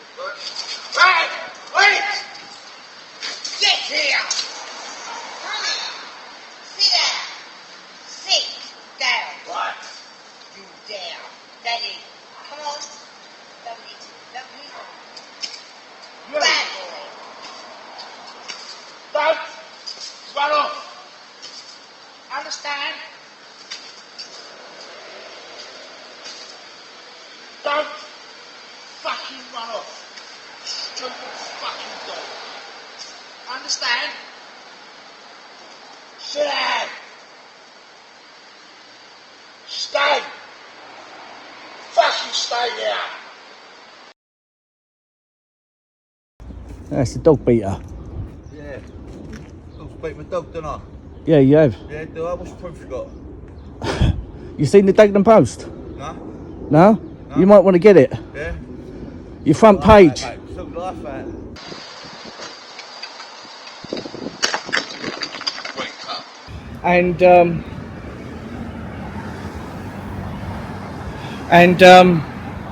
Right. Wait! Get here! Come here! Sit down! Sit down! What? You down! Daddy, come on! Lovely, lovely. Bad boy! Don't run off. Understand? Don't fucking run off. Stupid fucking dog. Understand? Sit down. Stay. Fucking stay there. That's the dog beater. Yeah. I've beat my dog, didn't I? Yeah, you have. Yeah, do I? What's the proof you got? You seen the Dagenham Post? No? No? You might want to get it. Yeah? Your front page. Look life at.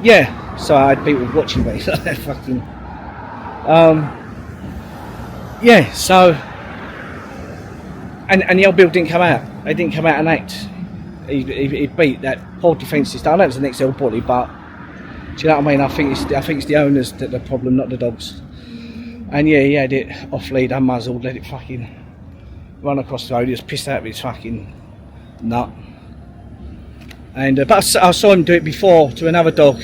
Yeah, so I had people watching me. Fucking yeah, so and the old bill didn't come out. They didn't come out and act. He beat that poor defences. I know it's an XL Bully, but do you know what I mean? I think it's the owners that are the problem, not the dogs. And yeah, he had it off lead, unmuzzled, let it fucking run across the road. He was pissed out of his fucking nut. And but I saw him do it before to another dog.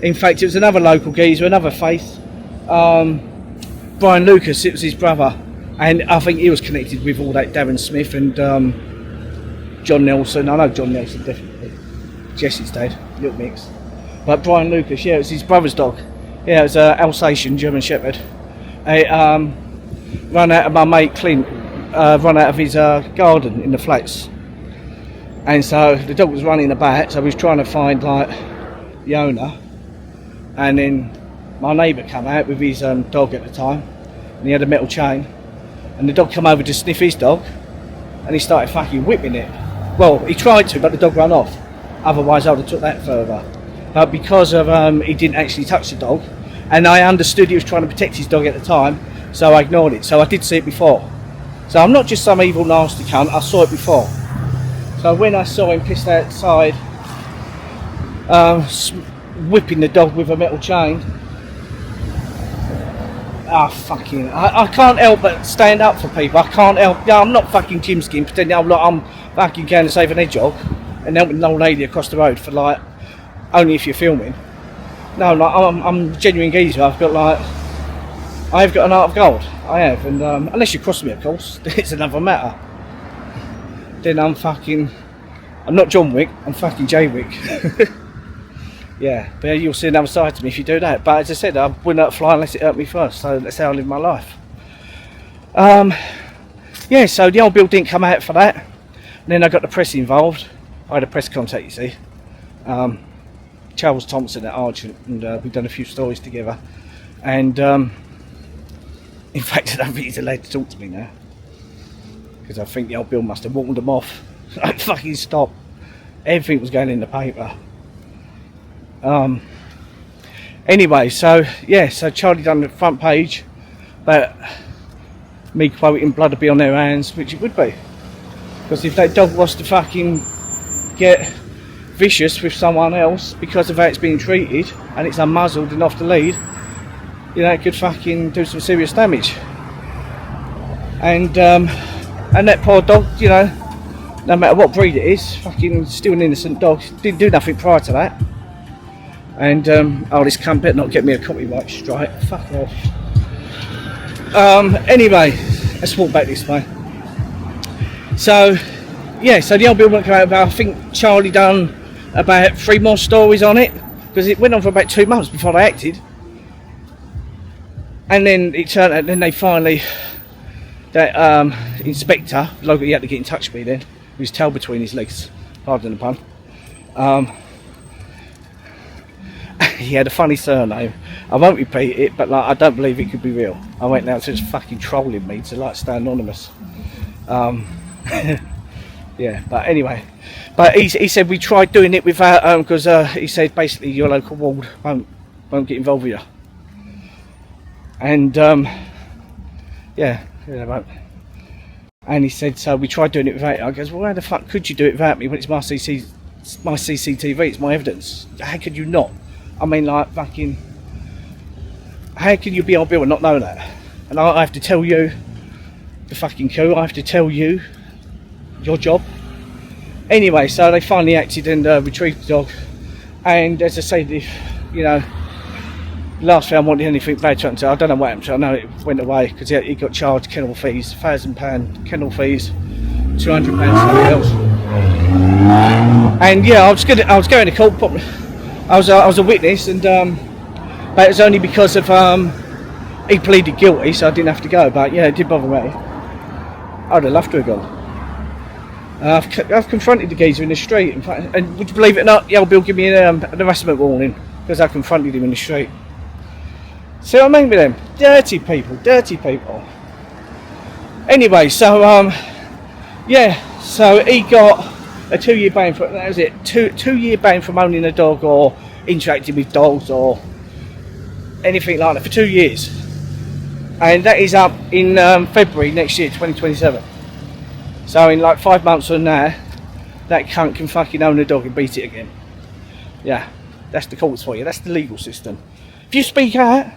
In fact, it was another local geezer, another faith, Brian Lucas. It was his brother, and I think he was connected with all that Darren Smith and John Nelson. I know John Nelson definitely. Jesse's dad, little mix. But Brian Lucas, yeah, it was his brother's dog. Yeah, it was an Alsatian German Shepherd. It run out of my mate Clint, run out of his garden in the flats. And so the dog was running about, so we was trying to find like the owner. And then my neighbour came out with his dog at the time, and he had a metal chain. And the dog come over to sniff his dog, and he started fucking whipping it. Well, he tried to, but the dog ran off. Otherwise I would have took that further. But because of he didn't actually touch the dog, and I understood he was trying to protect his dog at the time, so I ignored it. So I did see it before. So I'm not just some evil nasty cunt, I saw it before. So when I saw him pissed outside, whipping the dog with a metal chain, I can't help but stand up for people. I can't help. Yeah, I'm not fucking Gymskin pretending I'm fucking going to save an hedgehog and helping an old lady across the road for like only if you're filming. No, like I'm a genuine geezer. I've got an heart of gold. I have, and unless you cross me, of course, it's another matter. Then I'm not John Wick. I'm fucking Jay Wick. Yeah, but you'll see another side to me if you do that. But as I said, I wouldn't hurt a fly unless it hurt me first. So that's how I live my life. Yeah, so the old bill didn't come out for that. And then I got the press involved. I had a press contact, you see. Charles Thompson at Argent, and we've done a few stories together. And in fact, I don't think he's allowed to talk to me now, because I think the old bill must have warned them off. Like, fucking stop. Everything was going in the paper. Anyway, so yeah, so Charlie done the front page about me quoting blood to be on their hands, which it would be, because if that dog was to fucking get vicious with someone else because of how it's being treated and it's unmuzzled and off the lead, you know, it could fucking do some serious damage. And that poor dog, you know, no matter what breed it is, fucking still an innocent dog, didn't do nothing prior to that. And oh, this cunt better not get me a copyright strike, fuck off. Anyway, let's walk back this way. So yeah, so the old bill went out about, I think Charlie done about 3 more stories on it, because it went on for about 2 months before they acted. And then it turned out, then they finally, that inspector, local, he had to get in touch with me then, with his tail between his legs, pardon the pun. He had a funny surname. I won't repeat it, but like, I don't believe it could be real. I went down to just fucking trolling me to like stay anonymous. Yeah, but anyway, but he said we tried doing it without because he said basically your local ward won't get involved with you. And yeah, they won't. And he said, so we tried doing it without you. I goes, well, how the fuck could you do it without me when it's my CCTV, it's my evidence? How could you not? I mean, like, fucking, how can you be on bill and not know that? And I have to tell you, the fucking coup, I have to tell you your job. Anyway, so they finally acted and retrieved the dog. And as I said, if, you know, last thing I wanted anything bad to happen to, I don't know what happened to, I know it went away because he got charged kennel fees, £1,000 kennel fees, £200 something else. And yeah, I was going to court. I was a witness, and but it was only because of he pleaded guilty, so I didn't have to go. But yeah, it did bother me. I'd have loved to have gone. I've confronted the geezer in the street, in fact, and would you believe it or not, the old Bill gave me an harassment warning because I confronted him in the street. See what I mean with them? Dirty people, dirty people. Anyway, so yeah, so he got a 2-year ban for, that was it, two-year ban from owning a dog or interacting with dogs or anything like that for 2 years. And that is up in February next year, 2027. So in like 5 months from now, that cunt can fucking own a dog and beat it again. Yeah, that's the courts for you, that's the legal system. If you speak out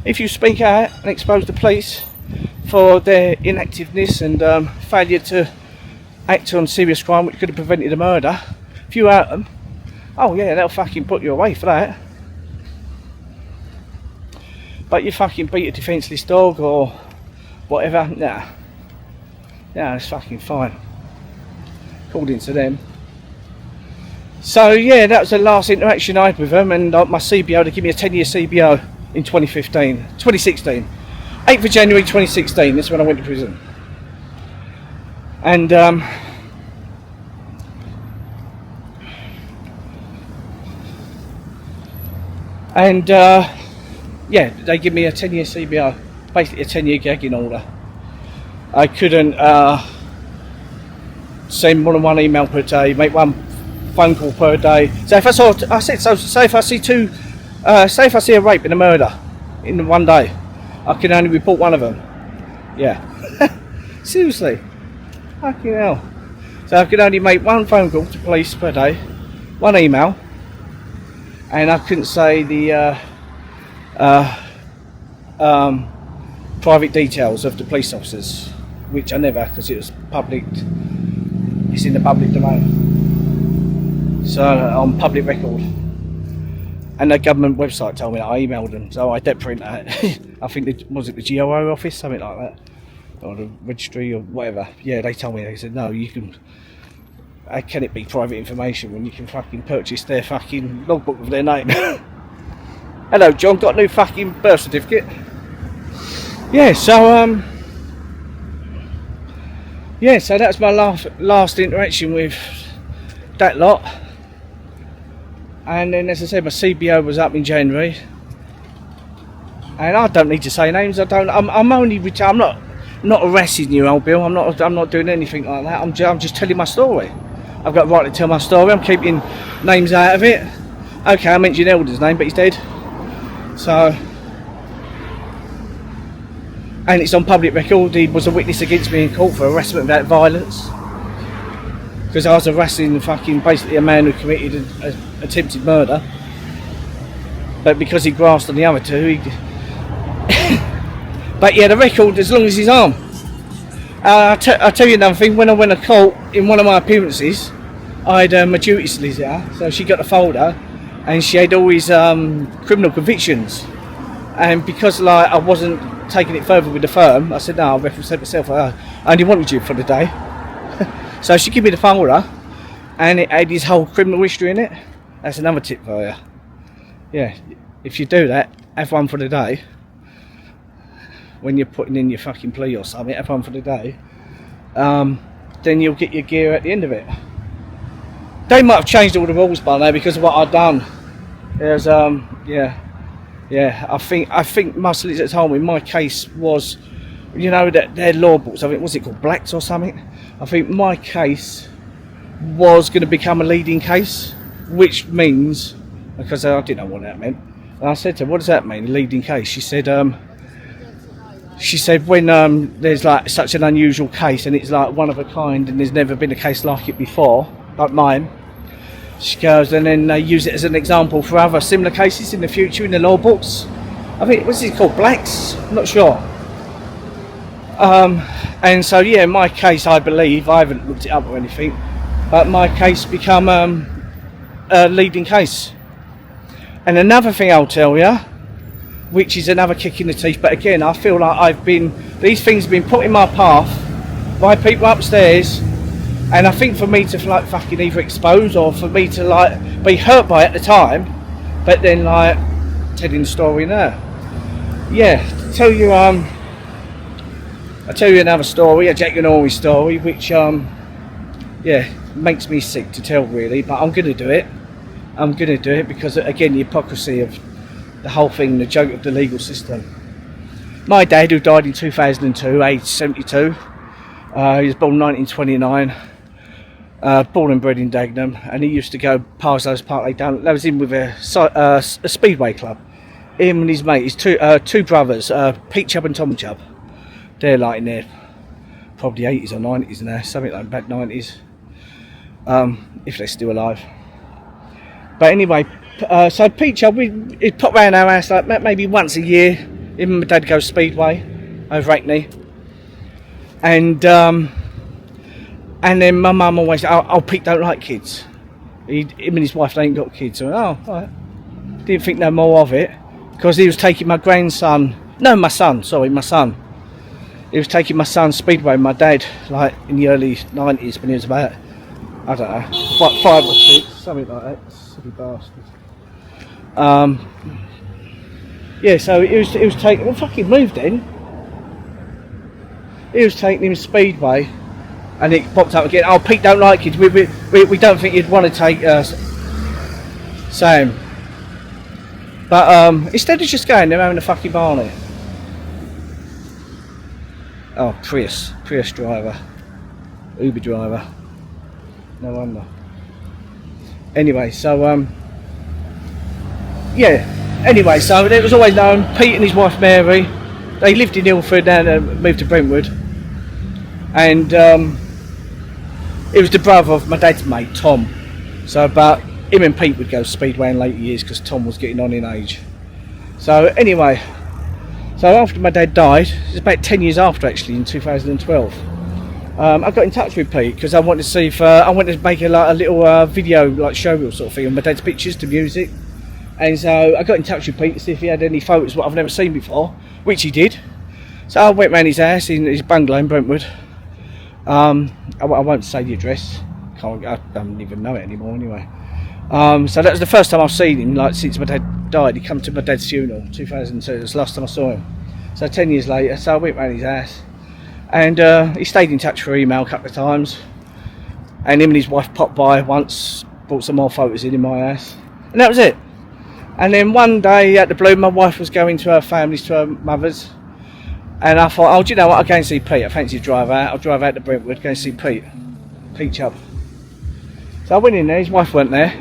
and expose the police for their inactiveness and failure to act on serious crime which could have prevented a murder, if you out them, oh yeah, they'll fucking put you away for that. But you fucking beat a defenceless dog or whatever, nah, it's fucking fine, according to them. So yeah, that was the last interaction I had with them, and my CBO, they give me a 10-year CBO in 2016, 8th of January 2016, that's when I went to prison. And yeah, they give me a 10-year CBO, basically a 10-year gagging order. I couldn't send more than 1 email per day, make 1 phone call per day. So if say if I see say if I see a rape and a murder in 1 day, I can only report 1 of them. Yeah, seriously, fucking hell. So I could only make 1 phone call to police per day, 1 email, and I couldn't say the private details of the police officers, which I never, because it was public, it's in the public domain, so on public record. And the government website told me that. I emailed them, so I did print that. I think was it the GOO office, something like that, or the registry or whatever. Yeah, they told me, they said no, you can, how can it be private information when you can fucking purchase their fucking logbook with their name? Hello John, got a new fucking birth certificate. Yeah, so yeah, so that's my last interaction with that lot. And then, as I said, my CBO was up in January, and I don't need to say names. I'm only I'm not harassing you, old Bill. I'm not doing anything like that. I'm just telling my story. I've got a right to tell my story. I'm keeping names out of it. Okay, I mentioned Elder's name, but he's dead. So, and it's on public record, he was a witness against me in court for harassment without violence. Because I was harassing basically a man who committed an attempted murder. But because he grasped on the other two, but yeah, the record as long as his arm. I'll tell you another thing, when I went to court, in one of my appearances, I had my duty solicitor, so she got the folder, and she had all his criminal convictions. And because like I wasn't taking it further with the firm, I said no, I'll represent myself. I only wanted you for the day. So she gave me the folder, and it had his whole criminal history in it. That's another tip for you. Yeah, if you do that, have one for the day. When you're putting in your fucking plea or something, have one for the day. Then you'll get your gear at the end of it. They might have changed all the rules by now because of what I've done. There's I think my solicitor told me my case was, you know, that their law books, I think, what's it called, Blacks or something? I think my case was going to become a leading case, which means, because I didn't know what that meant, and I said to her, what does that mean, a leading case? She said when there's like such an unusual case and it's like one of a kind and there's never been a case like it before, like mine, she goes, and then they use it as an example for other similar cases in the future in the law books. I think, what's it called, Blacks? I'm not sure. And so yeah, my case, I believe, I haven't looked it up or anything, but my case become a leading case. And another thing I'll tell you, which is another kick in the teeth, but again, I feel like these things have been put in my path by people upstairs, and I think for me to like fucking either expose or for me to like be hurt by it at the time, but then like telling the story now. Yeah, I'll tell you another story, a Jackanory story, which yeah, makes me sick to tell really, but I'm gonna do it. I'm gonna do it because again, the hypocrisy of the whole thing, the joke of the legal system. My dad, who died in 2002, aged 72, he was born 1929, born and bred in Dagenham, and he used to go past those Park down. That was in with a speedway club. Him and his mate, his two brothers, Pete Chubb and Tom Chubb. They're like in their probably 80s or 90s now, something like back 90s, if they're still alive. But anyway, so Pete Chubb, he'd pop round our house like maybe once a year. Him and my dad go speedway over Hackney, and then my mum always said, "Oh, Pete don't like kids. Him and his wife, they ain't got kids." So, oh, right. Didn't think no more of it because he was taking my son. He was taking my son speedway with my dad, like in the early 90s when he was about, I don't know, 5 or 6, something like that. Silly bastard. Yeah, so he was taking, well, fucking moved then. He was taking him speedway, and it popped up again. Oh, Pete don't like kids. We don't think you'd want to take Sam. But instead of just going, they're having a fucking barney. Oh, Prius driver, Uber driver. No wonder. Anyway, so yeah. Anyway, so it was always known. Pete and his wife Mary, they lived in Ilford and moved to Brentwood, and it was the brother of my dad's mate Tom. So, but him and Pete would go speedway in later years because Tom was getting on in age. So anyway. So after my dad died, it was about 10 years after actually, in 2012, I got in touch with Pete because I wanted to see if I wanted to make a little video, like showreel sort of thing, of my dad's pictures to music. And so I got in touch with Pete to see if he had any photos what I've never seen before, which he did. So I went round his house in his bungalow in Brentwood. I won't say the address, I don't even know it anymore anyway. So that was the first time I've seen him, like since my dad died. He came to my dad's funeral, 2002. It was the last time I saw him. So 10 years later, so I went round his house, and he stayed in touch for email a couple of times. And him and his wife popped by once, brought some more photos in my house, and that was it. And then one day at the blue, my wife was going to her family's, to her mother's, and I thought, oh, do you know what? I'll go and see Pete. I fancy a drive out. I'll drive out to Brentwood, go and see Pete Chubb. So I went in there. His wife weren't there.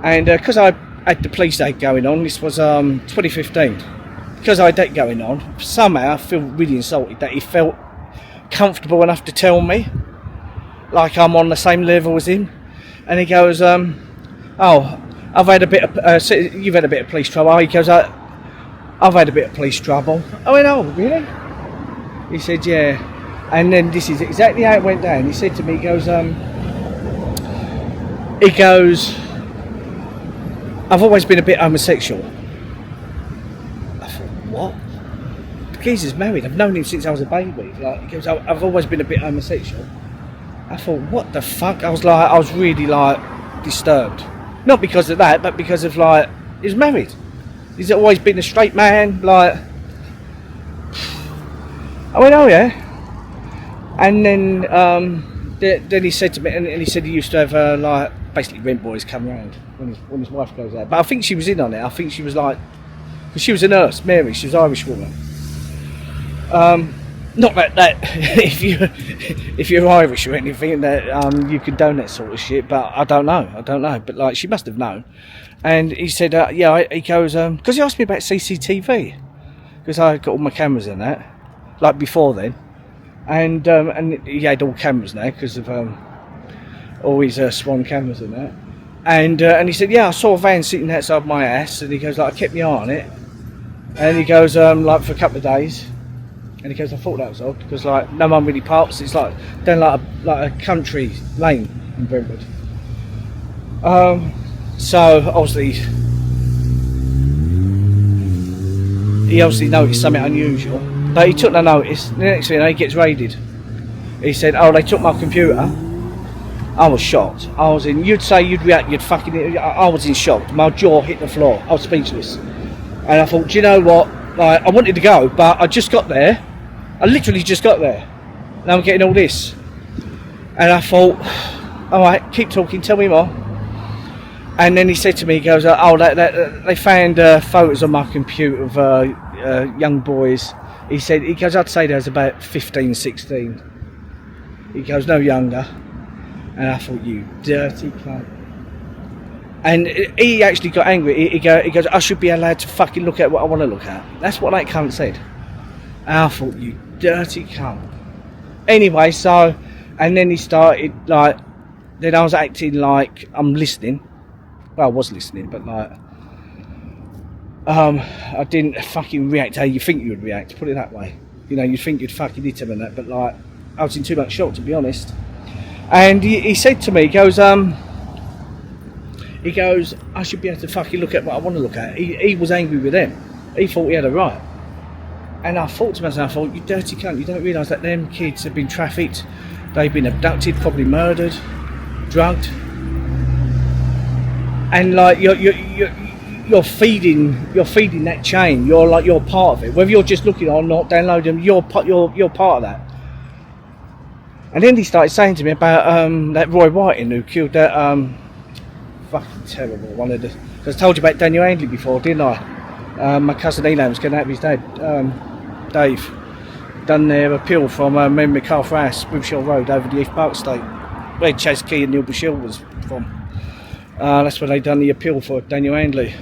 And because I had the police aid going on. This was 2015. Because I had that going on, somehow I feel really insulted that he felt comfortable enough to tell me, like I'm on the same level as him. And he goes, oh, I've had a bit of, you've had a bit of police trouble. He goes, I've had a bit of police trouble. I went, oh, really? He said, yeah. And then this is exactly how it went down. He said to me, he goes, I've always been a bit homosexual. I thought, what? The geezer's married. I've known him since I was a baby. Like, he goes, I've always been a bit homosexual. I thought, what the fuck? I was really like disturbed. Not because of that, but because of like, he's married. He's always been a straight man. Like, I went, oh yeah. And then he said to me, and he said he used to have like basically rent boys come round when his wife goes out. But I think she was in on it. I think she was like, because she was a nurse, Mary. She was an Irish woman. Not that if you're Irish or anything that you condone that sort of shit, but I don't know. But like, she must have known. And he said, yeah. He goes, because he asked me about CCTV, because I got all my cameras in that, like before then, and he had all cameras now because of all his Swan cameras and that. And he said, yeah, I saw a van sitting outside my house, and he goes, like, I kept my eye on it, and he goes, like for a couple of days. And he goes, I thought that was odd, because like no one really parks. It's like down like a country lane in Brentwood. So obviously he noticed something unusual, but he took no notice. The next thing he gets raided. He said, oh, they took my computer. I was shocked. You'd say you'd react, I was in shock. My jaw hit the floor. I was speechless. And I thought, do you know what? Like, I wanted to go, but I just got there. I literally just got there. Now I'm getting all this. And I thought, alright, keep talking, tell me more. And then he said to me, he goes, oh, they found photos on my computer of young boys. He goes, I'd say there was about 15, 16. He goes, no younger. And I thought, you dirty cunt. And he actually got angry. He goes, I should be allowed to fucking look at what I want to look at. That's what that cunt said. And I thought, you dirty cunt. Anyway, so, and then he started, like, then I was acting like I'm listening. Well, I was listening, but like, I didn't fucking react how you think you would react, put it that way. You know, you'd think you'd fucking hit him and that, but like, I was in too much shock, to be honest. And he said to me, he goes, I should be able to fucking look at what I want to look at. He was angry with them. He thought he had a right. And I thought to myself, you dirty cunt, you don't realise that them kids have been trafficked, they've been abducted, probably murdered, drugged. And like, you're feeding that chain. You're part of it. Whether you're just looking or not, download them, you're part of that. And then he started saying to me about that Roy Whiting who killed that fucking terrible one of the. Because I told you about Daniel Handley before, didn't I? My cousin Elam was getting out of his dad, Dave. Done their appeal from MacArthur House, Wibshill Road, over the East Park Estate, where Chaz Key and Neil Bashir was from. That's when they done the appeal for Daniel Handley,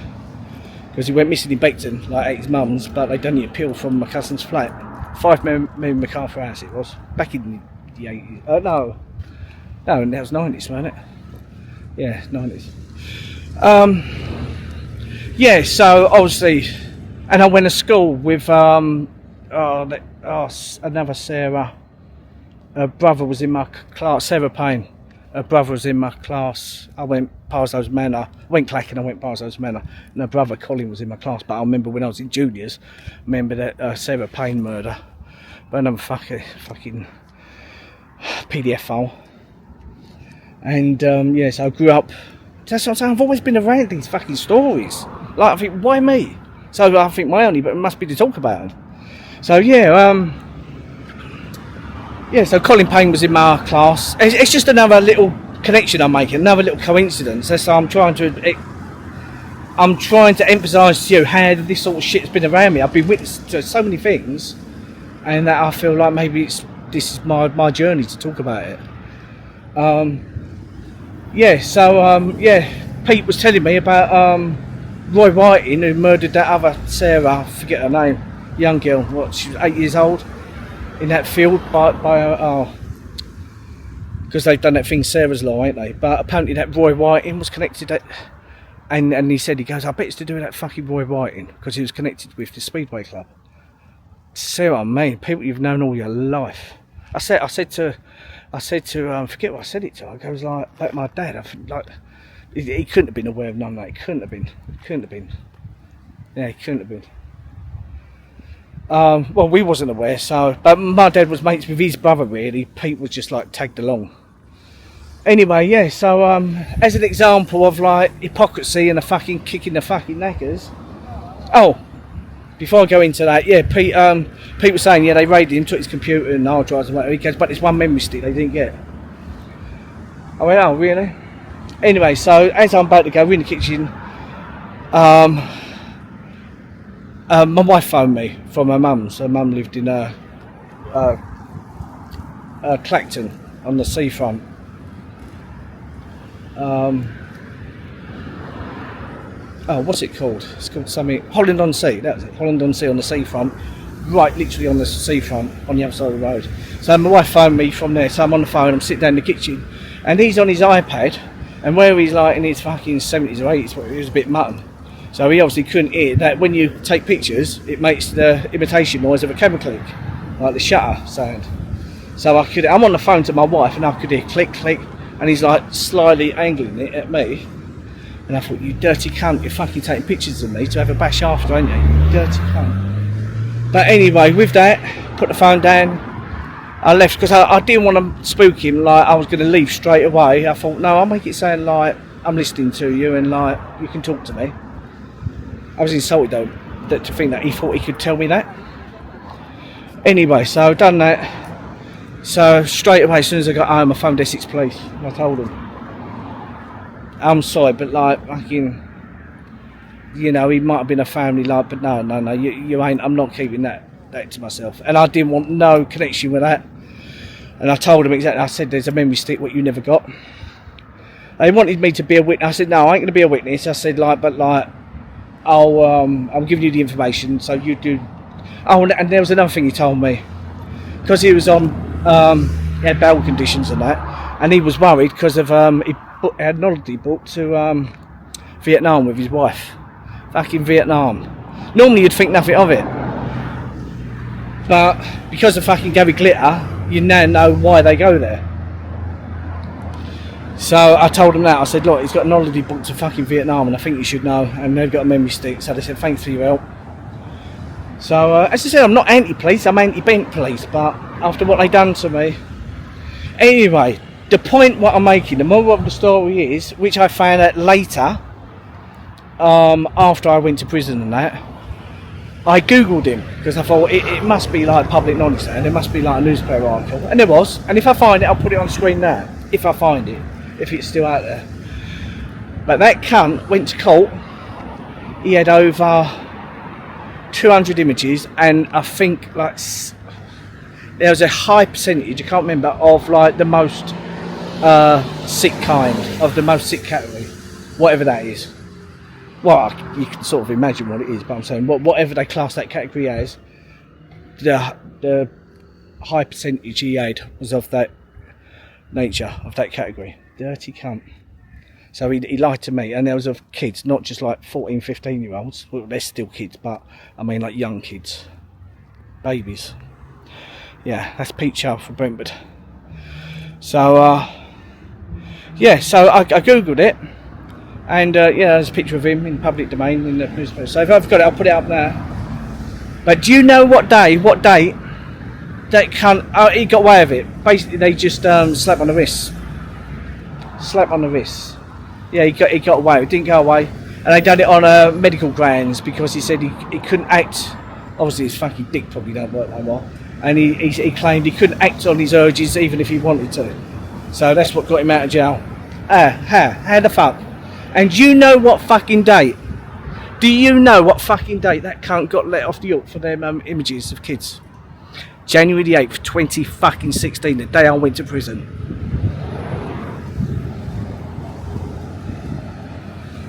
because he went missing in Beckton, like at his mum's, but they done the appeal from my cousin's flat. 5 men MacArthur House it was, back in the 80s. No, that was 90s, wasn't it? Yeah, 90s. Yeah, so obviously, and I went to school with another Sarah. Her brother was in my class, Sarah Payne. Her brother was in my class. I went Parso's Manor. I went Clacking, I went Parso's Manor. And her brother Colin was in my class. But I remember when I was in juniors, I remember that Sarah Payne murder. But another fucking PDF file. And yeah, so I grew up. That's what I'm saying. I've always been around these fucking stories. Like, I think, why me? So I think my only, but it must be to talk about them. So yeah, yeah. So Colin Payne was in my class. It's just another little connection I'm making, another little coincidence. That's I'm trying to emphasise to you how this sort of shit's been around me. I've been witness to so many things, and that I feel like maybe this is my journey to talk about it. Yeah, so yeah, Pete was telling me about Roy Whiting, who murdered that other Sarah, I forget her name, young girl, what, she was 8 years old, in that field by because they've done that thing Sarah's Law, ain't they? But apparently that Roy Whiting was connected, and he said, he goes, I bet it's to do with that fucking Roy Whiting, because he was connected with the Speedway Club. See what I mean? People you've known all your life. I said to forget what I said it to. I goes like my dad. I think like he couldn't have been aware of none of that. He couldn't have been. Yeah, he couldn't have been. Well, we wasn't aware. So, but my dad was mates with his brother. Really, Pete was just like tagged along. Anyway, yeah. So, as an example of like hypocrisy and a fucking kicking the fucking knackers. Oh. Before I go into that, yeah, Pete was saying, yeah, they raided him, took his computer and hard drives and whatever. He goes, but there's one memory stick they didn't get. I went, oh, really? Anyway, so as I'm about to go in the kitchen, my wife phoned me from her mum's. Her mum lived in Clacton on the seafront. Oh, what's it called? It's called something, Holland on Sea, that's it, Holland on Sea on the seafront, right literally on the seafront on the other side of the road. So my wife phoned me from there, so I'm on the phone, I'm sitting down in the kitchen, and he's on his iPad, and where he's like in his fucking 70s or 80s, he was a bit mutton. So he obviously couldn't hear that when you take pictures, it makes the imitation noise of a camera click, like the shutter sound. So I'm on the phone to my wife, and I could hear click, click, and he's like slyly angling it at me. And I thought, you dirty cunt, you're fucking taking pictures of me to have a bash after, ain't you? You dirty cunt. But anyway, with that, put the phone down. I left because I didn't want to spook him, like I was going to leave straight away. I thought, no, I'll make it sound like I'm listening to you and like you can talk to me. I was insulted though, to think that he thought he could tell me that. Anyway, so I've done that. So straight away, as soon as I got home, I phoned Essex Police and I told them. I'm sorry, but like fucking, you know, he might have been a family like, but no, you ain't. I'm not keeping that to myself, and I didn't want no connection with that. And I told him exactly. I said, "There's a memory stick what you never got." They wanted me to be a witness. I said, "No, I ain't going to be a witness." I said, "But I'm giving you the information, so you do." Oh, and there was another thing he told me, because he was on, he had bowel conditions and that, and he was worried because of he had an holiday booked to Vietnam with his wife. Fucking Vietnam. Normally you'd think nothing of it, but because of fucking Gary Glitter, you now know why they go there. So I told him that. I said, look, he's got an holiday booked to fucking Vietnam, and I think you should know. And they've got a memory stick. So they said, thanks for your help. So as I said, I'm not anti-police. I'm anti-bent police. But after what they done to me, anyway. The point what I'm making, the moral of the story is, which I found out later, after I went to prison and that, I googled him because I thought it must be like public knowledge and it must be like a newspaper article, and there was. And if I find it, I'll put it on screen now. If I find it, if it's still out there. But that cunt went to court. He had over 200 images, and I think like there was a high percentage, I can't remember, of like the most sick kind, of the most sick category, whatever that is. Well, you can sort of imagine what it is, but I'm saying whatever they class that category as, the high percentage he had was of that nature, of that category. Dirty cunt. So he lied to me, and there was of kids, not just like 14, 15 year olds. Well, they're still kids, but I mean like young kids, babies. Yeah, that's Pete Chow from Brentford. So yeah, so I googled it, and yeah, there's a picture of him in public domain in the newspaper. So if I've got it, I'll put it up there. But do you know what date that cunt, he got away with it? Basically, they just slap on the wrist. Slap on the wrist. Yeah, he got away. It didn't go away, and they done it on medical grounds because he said he couldn't act. Obviously, his fucking dick probably don't work no more, and he claimed he couldn't act on his urges even if he wanted to. So that's what got him out of jail. How the fuck? And you know what fucking date? Do you know what fucking date that cunt got let off the hook for them images of kids? January the 8th, 2016, the day I went to prison.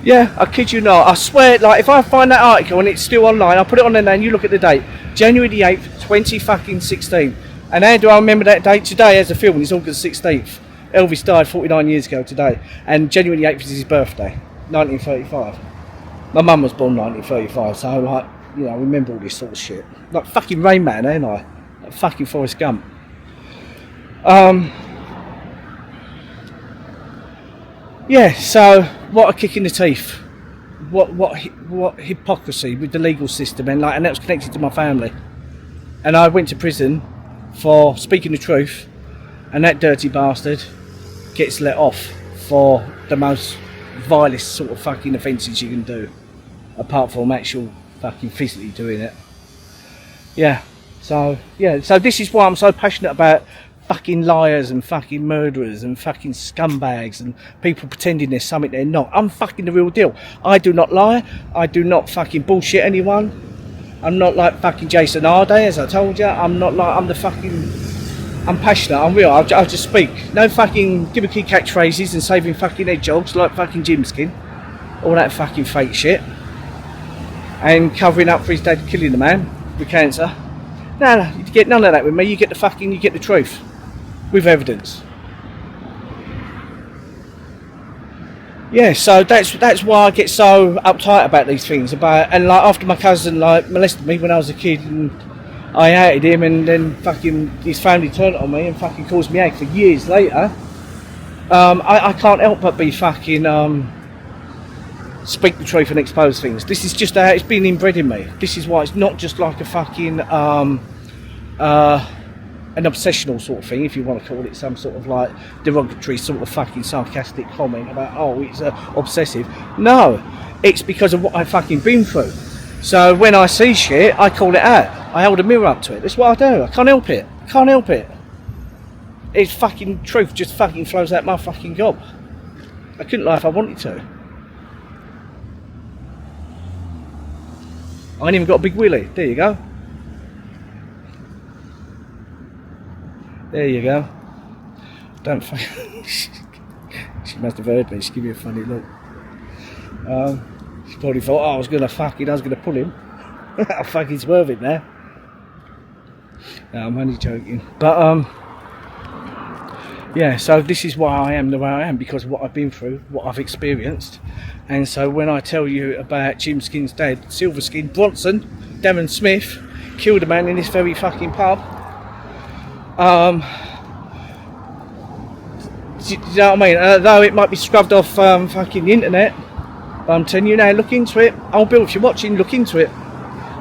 Yeah, I kid you not. I swear, like, if I find that article and it's still online, I'll put it on there now and you look at the date. January the 8th, 2016. And how do I remember that date? Today, as a film, it's August 16th. Elvis died 49 years ago today. And January the 8th is his birthday, 1935. My mum was born 1935, so, like, you know, I remember all this sort of shit. Like fucking Rain Man, ain't I? Like fucking Forrest Gump. Yeah, so what a kick in the teeth. What hypocrisy with the legal system, and that was connected to my family. And I went to prison for speaking the truth, and that dirty bastard gets let off for the most vilest sort of fucking offences you can do, apart from actual fucking physically doing it. Yeah, so this is why I'm so passionate about fucking liars and fucking murderers and fucking scumbags and people pretending there's something they're not. I'm fucking the real deal. I do not lie. I do not fucking bullshit anyone. I'm not like fucking Jason Arday, as I told you. I'm not like, I'm passionate, I'm real. I'll just speak. No fucking gimmicky catchphrases and saving fucking hedgehogs like fucking Gymskin. All that fucking fake shit. And covering up for his dad killing the man with cancer. No, you get none of that with me. You get the truth. With evidence. Yeah, so that's why I get so uptight about these things. And like after my cousin like molested me when I was a kid, and I hated him, and then fucking his family turned on me and fucking caused me out for years later. I can't help but be fucking speak the truth and expose things. This is just how it's been inbred in me. This is why it's not just like a fucking an obsessional sort of thing, if you want to call it some sort of like derogatory sort of fucking sarcastic comment about, oh, it's obsessive. No, it's because of what I've fucking been through. So when I see shit, I call it out. I hold a mirror up to it. That's what I do. I can't help it. Can't help it. It's fucking truth just fucking flows out my fucking gob. I couldn't lie if I wanted to. I ain't even got a big willy. There you go. There you go. Don't fucking... She must have heard me. She gave me a funny look. She probably thought, oh, I was going to pull him. I'll fucking swerve it now. No, I'm only joking. But, yeah, so this is why I am the way I am, because of what I've been through, what I've experienced. And so when I tell you about Gymskin's dad, Silverskin, Bronson, Darren Smith, killed a man in this very fucking pub. Do you know what I mean? Though it might be scrubbed off fucking the internet, but I'm telling you now, look into it. Oh, Bill, if you're watching, look into it.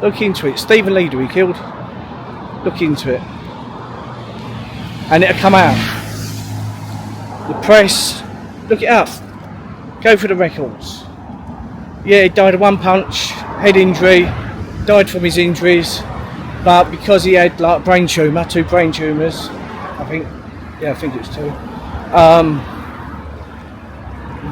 Look into it. Stephen Leader he killed. Look into it. And it'll come out. The press, look it up. Go for the records. Yeah, he died of one punch, head injury, died from his injuries, but because he had like brain tumour, 2 brain tumours, I think it was 2,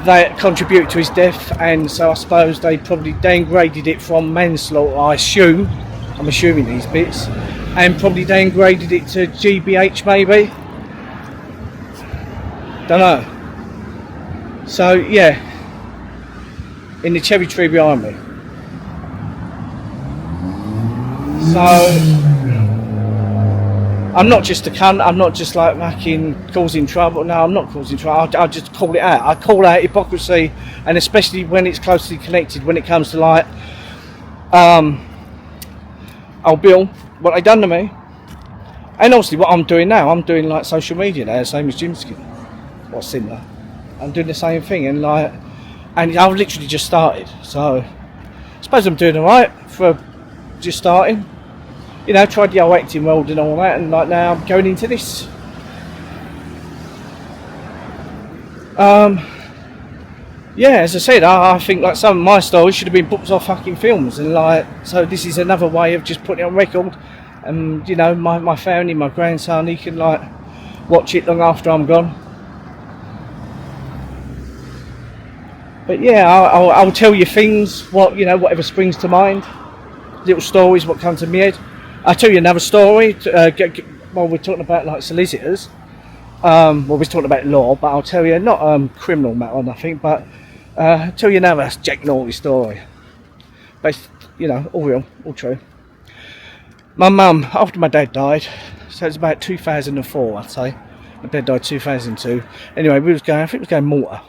that contributed to his death, and so I suppose they probably downgraded it from manslaughter, I'm assuming these bits, and probably downgraded it to GBH maybe. Don't know. So yeah, in the cherry tree behind me. So I'm not just a cunt. I'm not just like fucking causing trouble. No, I'm not causing trouble. I just call it out. I call out hypocrisy, and especially when it's closely connected. When it comes to like, oh Bill, what they done to me, and obviously what I'm doing now. I'm doing like social media now, same as Gymskin. What's similar? I'm doing the same thing, and I've literally just started, so I suppose I'm doing alright for just starting. You know, tried the whole acting world and all that, and like now I'm going into this. Yeah, as I said, I think like some of my stories should have been booked off fucking films, and like, so this is another way of just putting it on record, and you know, my family, my grandson, he can like watch it long after I'm gone. But yeah, I'll tell you things, whatever springs to mind, little stories, what comes to my head. I'll tell you another story, while we're talking about like solicitors, we're talking about law, but I'll tell you, not criminal matter or nothing, but Tell you another Jackanory story. Based, you know, all real, all true. My mum, after my dad died, so it's about 2004, I'd say. My dad died 2002. Anyway, we was going, I think we was going Malta.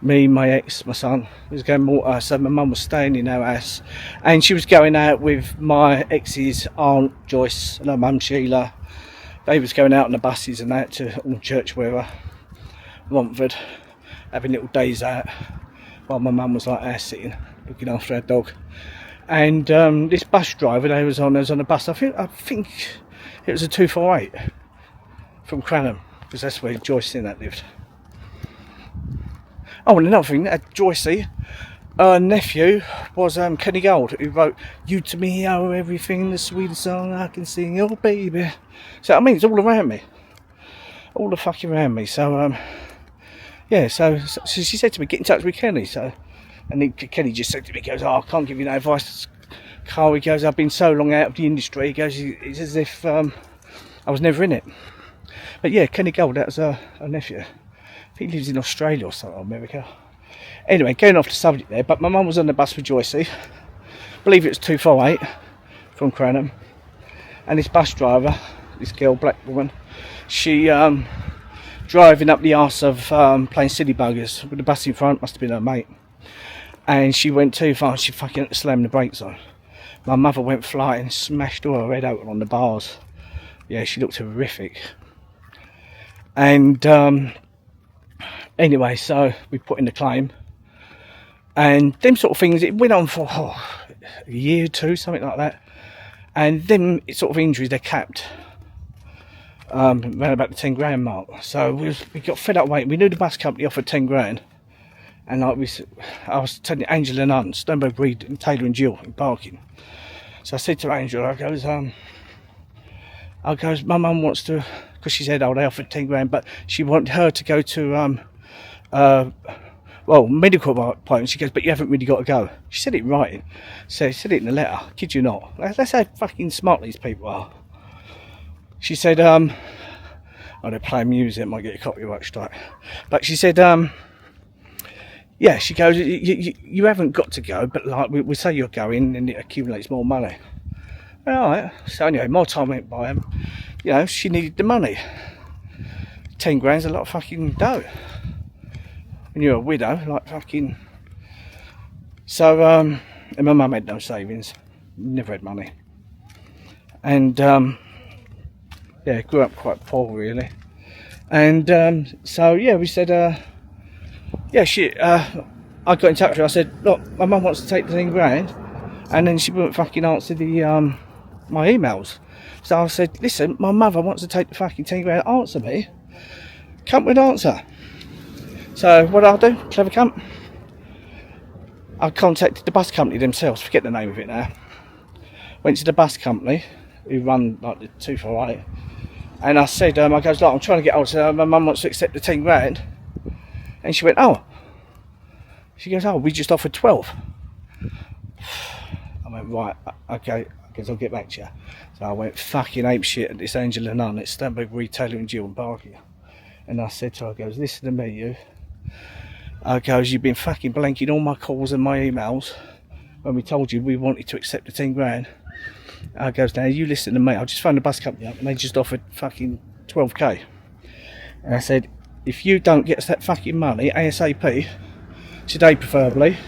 Me, my ex, my son, we was going Malta, so my mum was staying in our house. And she was going out with my ex's aunt, Joyce, and her mum, Sheila. They was going out on the buses and that to all church with her, Romford, having little days out, while my mum was like house sitting, looking after our dog. And this bus driver they was on a bus, I think it was a 248 from Cranham, because that's where Joyce and that lived. Oh, and another thing, Joycey, her nephew was Kenny Gold, who wrote "You to Me Are Everything," the sweetest song I can sing, oh baby. So I mean, it's all around me, all the fucking around me. So yeah, so she said to me, get in touch with Kenny. So, and then Kenny just said to me, he goes, "Oh, I can't give you no advice, Carl." He goes, "I've been so long out of the industry." He goes, "It's as if I was never in it." But yeah, Kenny Gold, that was her nephew. I think he lives in Australia or something, or America. Anyway, going off the subject there, but my mum was on the bus with Joycey. I believe it was 248 from Cranham. And this bus driver, this girl, black woman, she driving up the arse of playing silly buggers with the bus in front, must have been her mate. And she went too far, she fucking slammed the brakes on. My mother went flying, smashed all her head open on the bars. Yeah, she looked horrific. And anyway, so we put in the claim, and them sort of things, it went on for a year or two, something like that. And them sort of injuries, they're capped around about the 10 grand mark. So we got fed up waiting. We knew the bus company offered 10 grand, and I was telling Angela and Aunt, Stoneberg Reed and Taylor and Jill in parking. So I said to Angela, I goes, my mum wants to, because she said, oh, they offered 10 grand, but she wanted her to go to medical appointment. She goes, but you haven't really got to go. She said it in writing. So she said it in the letter. Kid you not. That's how fucking smart these people are. She said, oh, they're playing music, might get a copyright strike. But she said, yeah, she goes, you haven't got to go, but like we say you're going, and it accumulates more money. All right. So anyway, more time went by, and you know, she needed the money. 10 grand's a lot of fucking dough. When you're a widow, like fucking. So, and my mum had no savings, never had money, and yeah, grew up quite poor really. And so yeah, we said, yeah, I got in touch with her. I said, look, my mum wants to take the 10 grand, and then she wouldn't fucking answer the my emails. So I said, listen, my mother wants to take the fucking 10 grand, answer me. Cunt would answer. So what I'll do, clever cunt, I contacted the bus company themselves, forget the name of it now. Went to the bus company who run like the 248, and I said, I goes, look, I'm trying to get hold of my mum wants to accept the 10 grand. And she went, oh. She goes, oh, we just offered 12. I went, right, okay, I guess I'll get back to you. So I went fucking ape shit at this Angela Nunn at Stoneberg Reed, Taylor and Jill and Barking. And I said to her, I goes, listen to me, you. I goes, you've been fucking blanking all my calls and my emails when we told you we wanted to accept the 10 grand. I goes, now you listen to me. I just phoned the bus company up and they just offered fucking 12k. And I said, if you don't get us that fucking money ASAP, today preferably,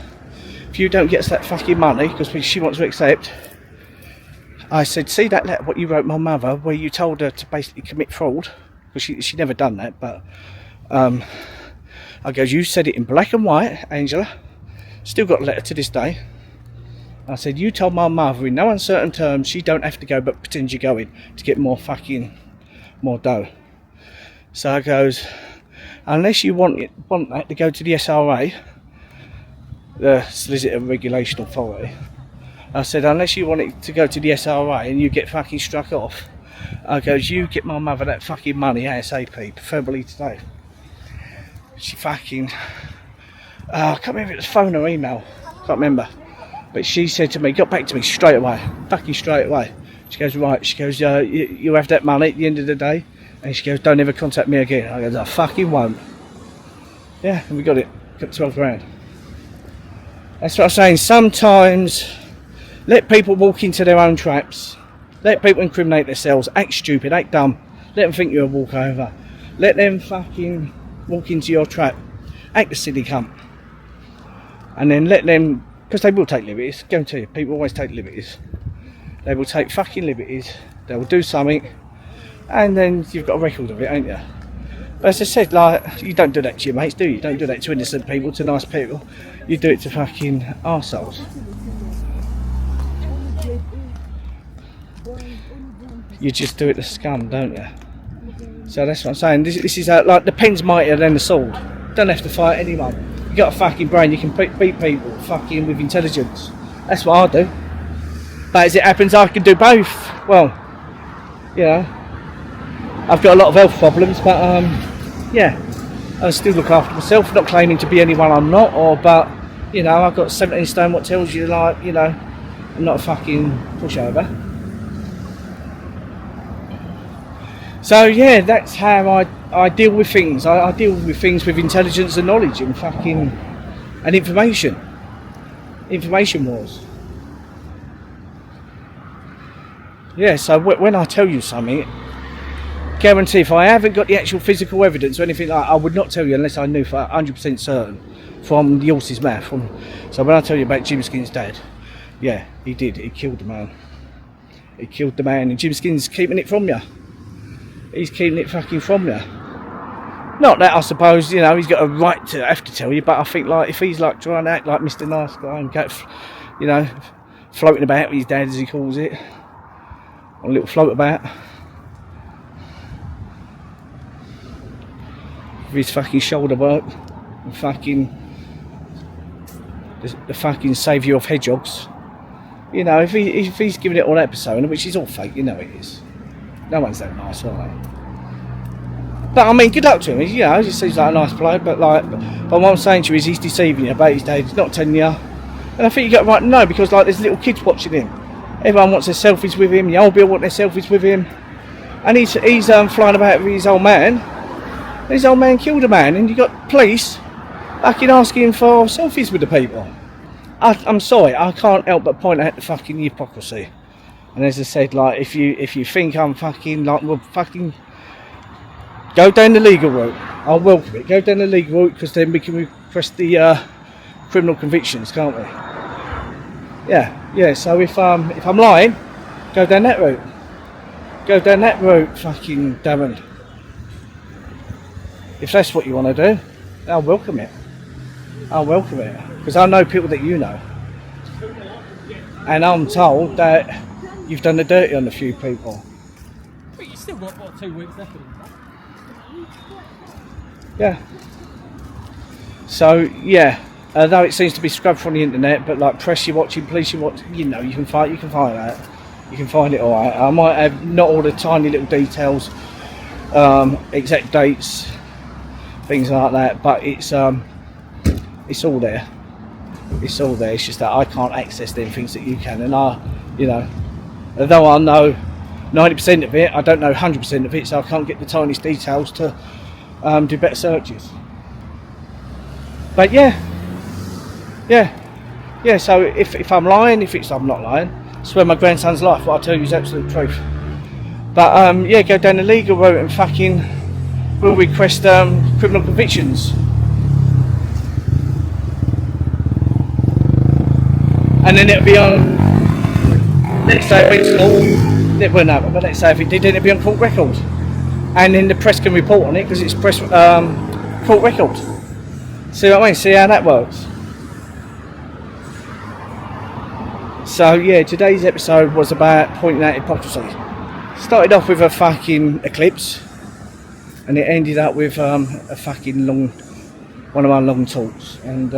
if you don't get us that fucking money, because she wants to accept, I said, see that letter what you wrote my mother where you told her to basically commit fraud, because she never done that, but I goes, you said it in black and white, Angela, still got a letter to this day. I said, you told my mother in no uncertain terms she don't have to go but pretend you're going to get more dough. So I goes, unless you want that to go to the SRA, the Solicitor Regulation Authority, I said, unless you want it to go to the SRA and you get fucking struck off, I goes, you get my mother that fucking money ASAP, preferably today. She fucking, I can't remember if it was phone or email, can't remember. But she said to me, got back to me straight away, fucking straight away. She goes, right, she goes, you have that money at the end of the day. And she goes, don't ever contact me again. I goes, I fucking won't. Yeah, and we got it. got 12 grand. That's what I'm saying. Sometimes let people walk into their own traps. Let people incriminate themselves, act stupid, act dumb. Let them think you're a walkover. Let them fucking walk into your trap, act a silly cunt. And then let them, because they will take liberties, guarantee you, people always take liberties. They will take fucking liberties, they will do something, and then you've got a record of it, ain't you? But as I said, like, you don't do that to your mates, do you? You don't do that to innocent people, to nice people. You do it to fucking arseholes. You just do it to scum, don't you? So that's what I'm saying. This is like the pen's mightier than the sword. Don't have to fight anyone. You got a fucking brain. You can beat people fucking with intelligence. That's what I do. But as it happens, I can do both. Well, you know, I've got a lot of health problems, but yeah, I still look after myself. Not claiming to be anyone I'm not, but you know, I've got 17 stone. What tells you, like, you know, I'm not a fucking pushover. So yeah, that's how I deal with things. I deal with things with intelligence and knowledge and fucking and information wars. Yeah, so when I tell you something, guarantee if I haven't got the actual physical evidence or anything like that, I would not tell you unless I knew for 100% certain from the horse's mouth. So when I tell you about Gymskin's dad, yeah, he did. He killed the man. He killed the man, and Gymskin's keeping it from you. He's keeping it fucking from you. Not that I suppose, you know, he's got a right to have to tell you, but I think, like, if he's like trying to act like Mr. Nice Guy and go, you know, floating about with his dad, as he calls it, a little float about, with his fucking shoulder work, and fucking the fucking saviour of Hedgehogs, you know, if he's giving it all that persona, which is all fake, you know it is. No one's that nice, are they? But I mean, good luck to him. You know, he seems like a nice bloke, but what I'm saying to you is he's deceiving you about his dad. He's not telling you. And I think you got right to know, because like there's little kids watching him. Everyone wants their selfies with him. The old Bill want their selfies with him, and he's flying about with his old man. And his old man killed a man, and you got police fucking asking for selfies with the people. I'm sorry, I can't help but point out the fucking hypocrisy. And as I said, like, if you think I'm fucking, like, well, fucking go down the legal route. I'll welcome it. Go down the legal route, because then we can request the criminal convictions, can't we? Yeah. So if I'm lying, go down that route. Go down that route, fucking Darren. If that's what you want to do, I'll welcome it. I'll welcome it, because I know people that you know, and I'm told that you've done the dirty on a few people. But you still got, what, 2 weeks left of them? Yeah. So yeah, although it seems to be scrubbed from the internet, but like press you're watching, police you're watching, you know, you can find that. You can find it all right. I might have not all the tiny little details, exact dates, things like that, but it's all there. It's all there. It's just that I can't access them things that you can, and you know, although I know 90% of it, I don't know 100% of it, so I can't get the tiniest details to do better searches. But yeah. So if I'm lying, I'm not lying, I swear my grandson's life, what I tell you is absolute truth. But yeah, go down the legal route and fucking we'll request criminal convictions. And then it'll be on, let's say if it's all, it won't happen, but let's say if it did, then it'll be on court record. And then the press can report on it, because it's press court record. See what I mean? See how that works? So yeah, today's episode was about pointing out hypocrisy. Started off with a fucking eclipse, and it ended up with a fucking one of my long talks. And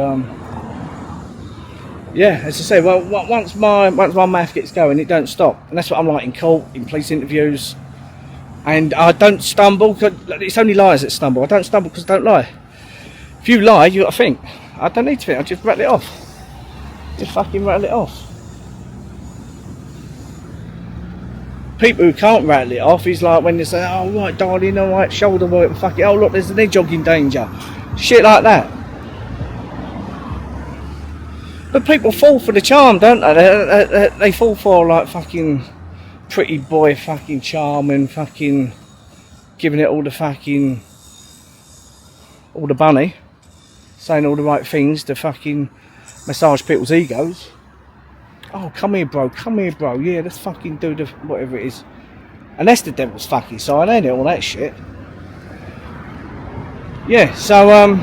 yeah, as I say, well, once my mouth gets going, it don't stop, and that's what I'm like in court, in police interviews. And I don't stumble, cause it's only liars that stumble. I don't stumble because I don't lie. If you lie, you got to think. I don't need to think, I just rattle it off. Just fucking rattle it off. People who can't rattle it off is like when they say, oh right darling, alright, shoulder work, fuck it, oh look, there's an hedgehog in danger. Shit like that. But people fall for the charm, don't they? They fall for like fucking pretty boy, fucking charm, and fucking giving it all the bunny, saying all the right things to fucking massage people's egos. Oh, come here, bro. Yeah, let's fucking do the whatever it is. And that's the devil's fucking side, ain't it? All that shit. Yeah. So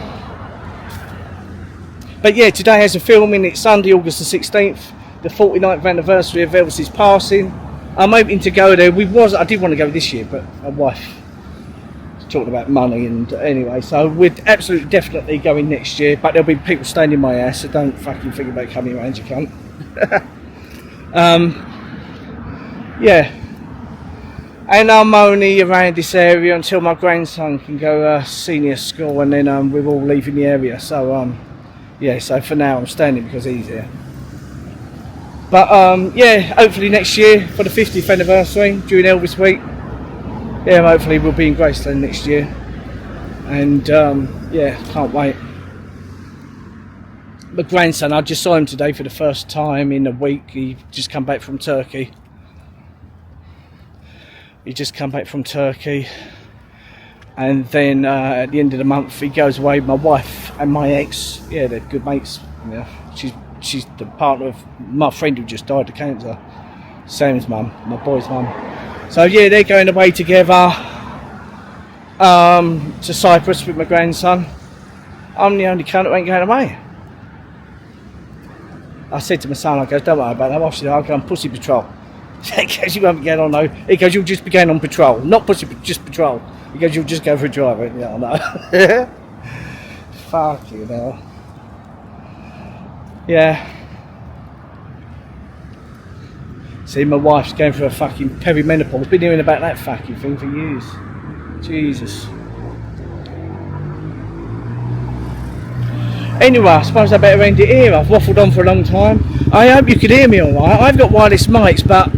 but yeah, today has a filming. It's Sunday, August the 16th, the 49th anniversary of Elvis's passing. I'm hoping to go there. I did want to go this year, but my wife was talking about money, and anyway, so we're absolutely definitely going next year. But there'll be people staying in my house, so don't fucking think about coming around, you cunt. Yeah. And I'm only around this area until my grandson can go senior school, and then we're all leaving the area. So yeah, so for now I'm standing because he's here. But yeah, hopefully next year for the 50th anniversary during Elvis week. Yeah, hopefully we'll be in Graceland next year. And yeah, can't wait. My grandson, I just saw him today for the first time in a week. He just come back from Turkey. And then at the end of the month he goes away with my wife and my ex. Yeah, they're good mates. Yeah, she's the partner of my friend who just died of cancer, Sam's mum, my boy's mum. So yeah, they're going away together to Cyprus with my grandson. I'm the only cunt who ain't going away. I said to my son, I go, don't worry about that, I'll go on pussy patrol. He goes, you won't be going on no. He goes, you'll just be going on patrol, not pussy, just patrol. He goes, you'll just go for a drive. Yeah, I know. Fuck you know. Yeah. See, my wife's going for a fucking perimenopause. Been hearing about that fucking thing for years. Jesus. Anyway, I suppose I better end it here. I've waffled on for a long time. I hope you can hear me alright. I've got wireless mics, but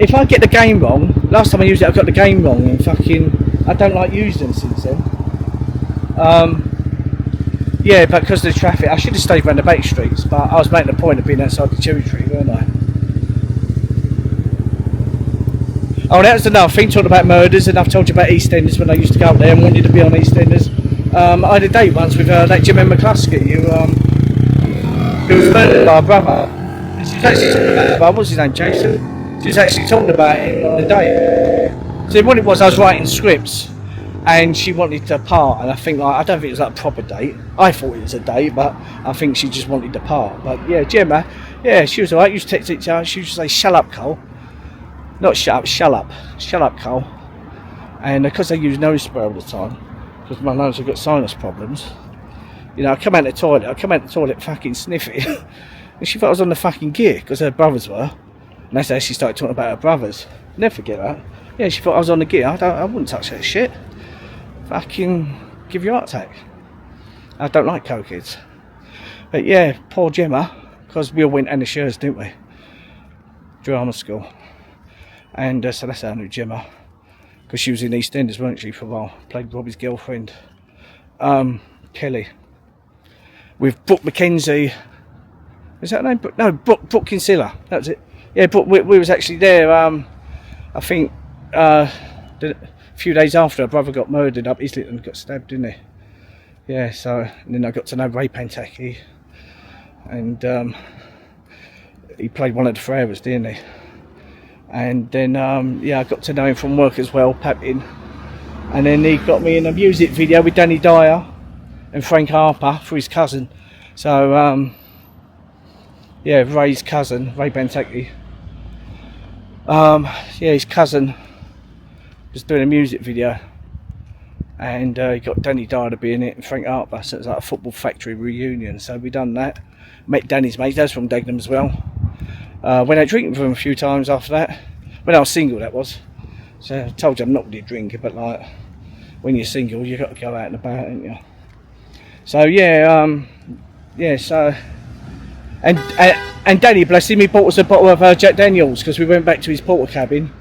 if I get the game wrong, last time I used it I got the game wrong, and fucking I don't like using them since then. Yeah, but because of the traffic, I should have stayed around the back streets, but I was making a point of being outside the cherry tree, weren't I? Oh, that was another thing, talking about murders, and I've told you about EastEnders when I used to go up there and wanted to be on EastEnders. I had a date once with that Jim McCluskey who was murdered by a brother. And she was actually talking about it, what was his name, Jason? She was actually talking about it on the date. So what it was, I was writing scripts, and she wanted to part, and I think I don't think it was like a proper date. I thought it was a date, but I think she just wanted to part. But yeah, Gemma, yeah, she was alright. Used to text each other. She used to say, "Shut up, Cole." Not shut up, shut up, Cole. And because I use nose spray all the time, because my nose have got sinus problems, you know, I come out the toilet fucking sniffing, and she thought I was on the fucking gear because her brothers were, and that's how she started talking about her brothers. Never forget that. Yeah, she thought I was on the gear. I wouldn't touch that shit. Fucking give you a heart attack. I don't like cokeheads. But yeah, poor Gemma, because we all went Anna Shears, didn't we? Drama school. And so that's how I knew Gemma, because she was in EastEnders, weren't she, for a while? Played Robbie's girlfriend, Kelly, with Brooke McKenzie. Is that her name? No, Brooke Kinsella. That was it. Yeah, Brooke, we was actually there. I think a few days after her brother got murdered up Islington, got stabbed, didn't he? Yeah. So and then I got to know Ray Pantaki, and he played one of the Ferreiras, didn't he? And then yeah, I got to know him from work as well, Papin. And then he got me in a music video with Danny Dyer and Frank Harper for his cousin. So yeah, Ray's cousin, Ray Benteke. Yeah, his cousin was doing a music video, and he got Danny Dyer to be in it and Frank Harper. So it was like a Football Factory reunion. So we done that. Met Danny's mates, that's from Dagenham as well. Went out drinking with him a few times after that. When I was single, that was. So I told you I'm not really a drinker, but like when you're single, you got to go out and about, ain't you? So yeah, yeah. So and Danny, bless him, he bought us a bottle of Jack Daniels because we went back to his porter cabin,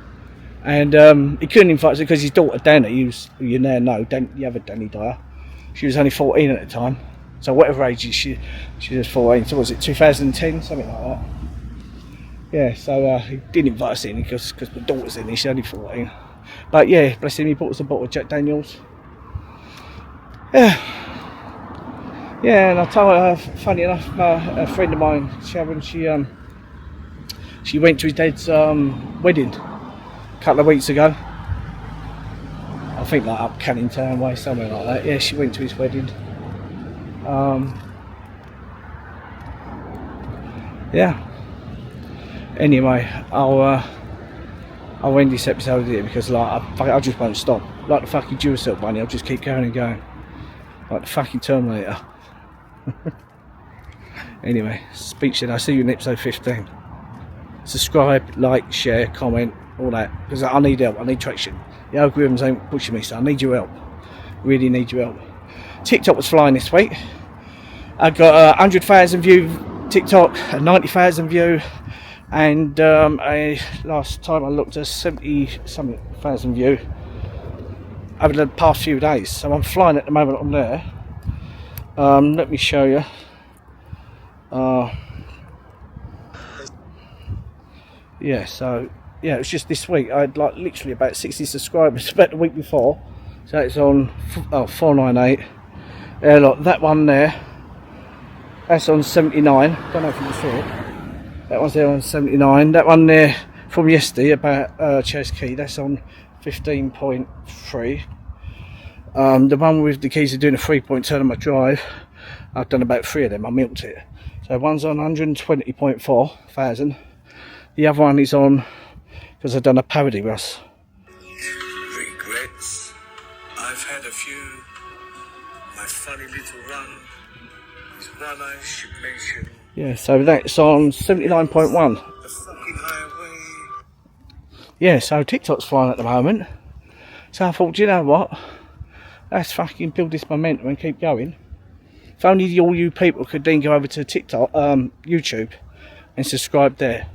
and he couldn't invite us because his daughter Danny, who you now know, the other Danny Dyer, she was only 14 at the time. So whatever age she was 14. So was it 2010, something like that? Yeah. So he didn't invite us in because my daughter's in. She's only 14. But yeah, bless him. He bought us a bottle of Jack Daniels. Yeah. Yeah, and I told her, funny enough, a friend of mine, Sharon, she went to his dad's wedding a couple of weeks ago. I think like up Canning Town way, somewhere like that. Yeah, she went to his wedding. Yeah. Anyway, I'll end this episode here because like I just won't stop. Like the fucking Duracell bunny, I'll just keep going and going. Like the fucking Terminator. Anyway, speak shit. I'll see you in episode 15. Subscribe, like, share, comment, all that. Because I need help, I need traction. The algorithms ain't pushing me, so I need your help. Really need your help. TikTok was flying this week. I got a 100,000 view TikTok, a 90,000 view, and last time I looked at 70-something thousand view over the past few days. So I'm flying at the moment on there. Let me show you. Yeah, so yeah, it was just this week. I had like literally about 60 subscribers about the week before. So it's on 498. Yeah, look, that one there, that's on 79. Don't know if you can see it. That one's there on 79. That one there from yesterday about Chess Key, that's on 15.3. The one with the keys are doing a 3-point turn on my drive, I've done about 3 of them. I milked it. So one's on 120.4 thousand. The other one is on, because I've done a parody Russ. Regrets, I've had a few. My funny little run is one I should mention. Yeah, so that's on 79.1. The fucking highway. Yeah, so TikTok's flying at the moment. So I thought, do you know what? Let's fucking build this momentum and keep going. If only all you people could then go over to TikTok, YouTube, and subscribe there.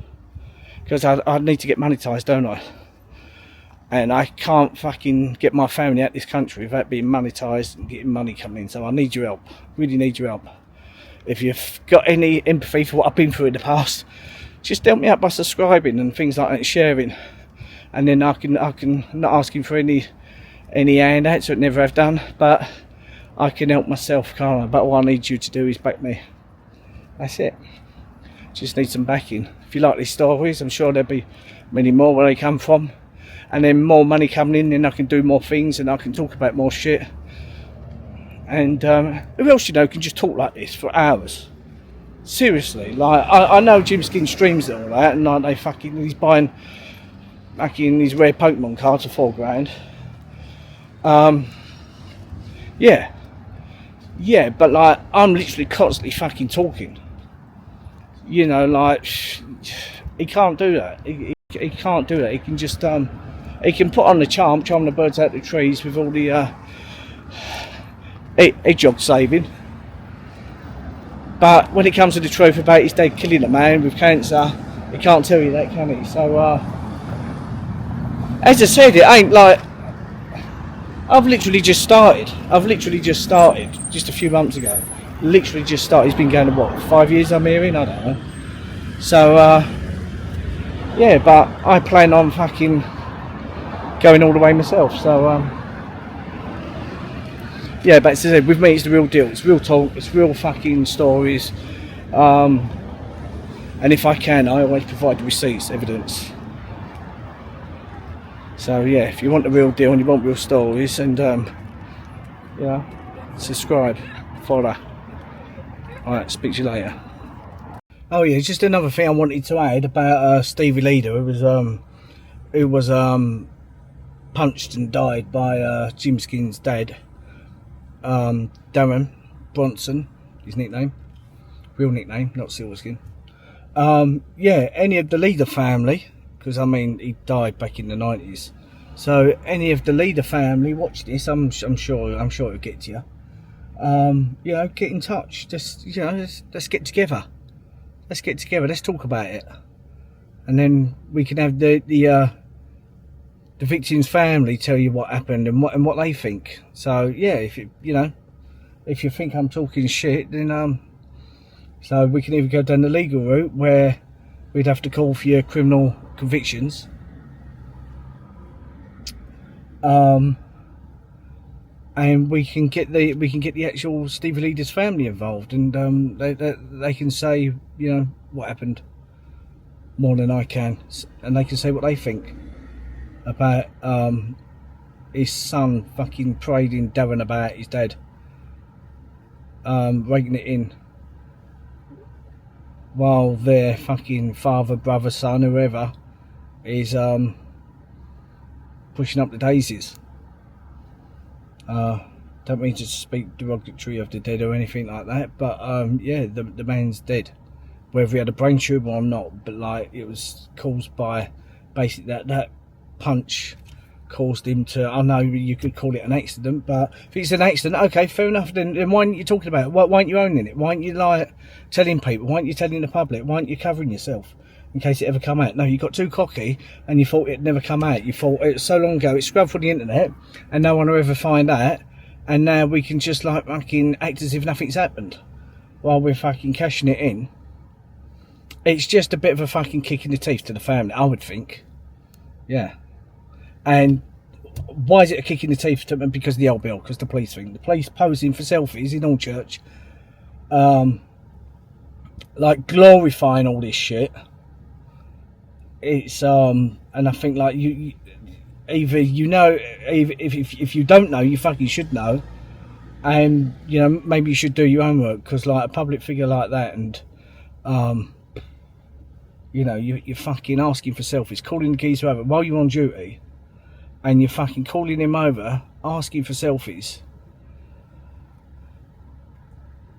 Because I need to get monetised, don't I? And I can't fucking get my family out of this country without being monetised and getting money coming in. So I need your help. Really need your help. If you've got any empathy for what I've been through in the past, just help me out by subscribing and things like that, and sharing. And then I can not asking for any handouts, which I never have done, but I can help myself, can't I? But all I need you to do is back me. That's it. Just need some backing. If you like these stories, I'm sure there'll be many more where they come from, and then more money coming in, then I can do more things and I can talk about more shit. And who else you know can just talk like this for hours? Seriously, like I know Gymskin streams and all that, and like he's buying fucking these rare Pokemon cards for £4 grand. Yeah, but like I'm literally constantly fucking talking. You know, like he can't do that. He can't do that. He can just he can put on the charm the birds out the trees with all the hedgehog saving. But when it comes to the truth about his dad killing a man with cancer, he can't tell you that, can he? So as I said, it ain't like I've literally just started just a few months ago. Literally just started. He's been going to what, 5 years I'm hearing? I don't know. So yeah, but I plan on fucking going all the way myself. So yeah, but as I said, with me it's the real deal. It's real talk, it's real fucking stories. And if I can, I always provide receipts, evidence. So yeah, if you want the real deal and you want real stories, and yeah, subscribe, follow. Alright, speak to you later. Oh yeah, just another thing I wanted to add about Stevie Leader, who was punched and died by Gymskin's dad, Darren Bronson, his nickname, real nickname, not Silverskin. Yeah, any of the Leader family, because I mean he died back in the 90s. So any of the Leader family watch this, I'm sure it'll get to you. You know, get in touch. Just, you know, let's get together. Let's get together. Let's talk about it, and then we can have the victim's family tell you what happened and what they think. So yeah, if you know, if you think I'm talking shit, then so we can either go down the legal route where we'd have to call for your criminal convictions, and we can get the actual Stevie Leader's family involved, and they can say, you know, what happened more than I can, and they can say what they think about his son fucking parading Darren about his dad, raking it in, while their fucking father, brother, son, whoever is pushing up the daisies. Don't mean to speak derogatory of the dead or anything like that, but yeah, the man's dead, whether he had a brain tumour or not. But like, it was caused by basically that punch caused him to, I know you could call it an accident, but if it's an accident, okay, fair enough, then why aren't you talking about it? Why aren't you owning it? Why aren't you like telling people? Why aren't you telling the public? Why aren't you covering yourself in case it ever come out? No, you got too cocky and you thought it'd never come out. You thought it was so long ago, it's scrubbed from the internet and no one will ever find out, and now we can just like fucking act as if nothing's happened while we're fucking cashing it in. It's just a bit of a fucking kick in the teeth to the family, I would think. Yeah. And why is it a kick in the teeth to them? Because of the old bill, because the police thing. The police posing for selfies in all church, like glorifying all this shit. It's and I think like you either you know, if you don't know, you fucking should know, and you know, maybe you should do your homework, because like a public figure like that, and you know, you're fucking asking for selfies, calling the geezer over while you're on duty, and you're fucking calling him over, asking for selfies.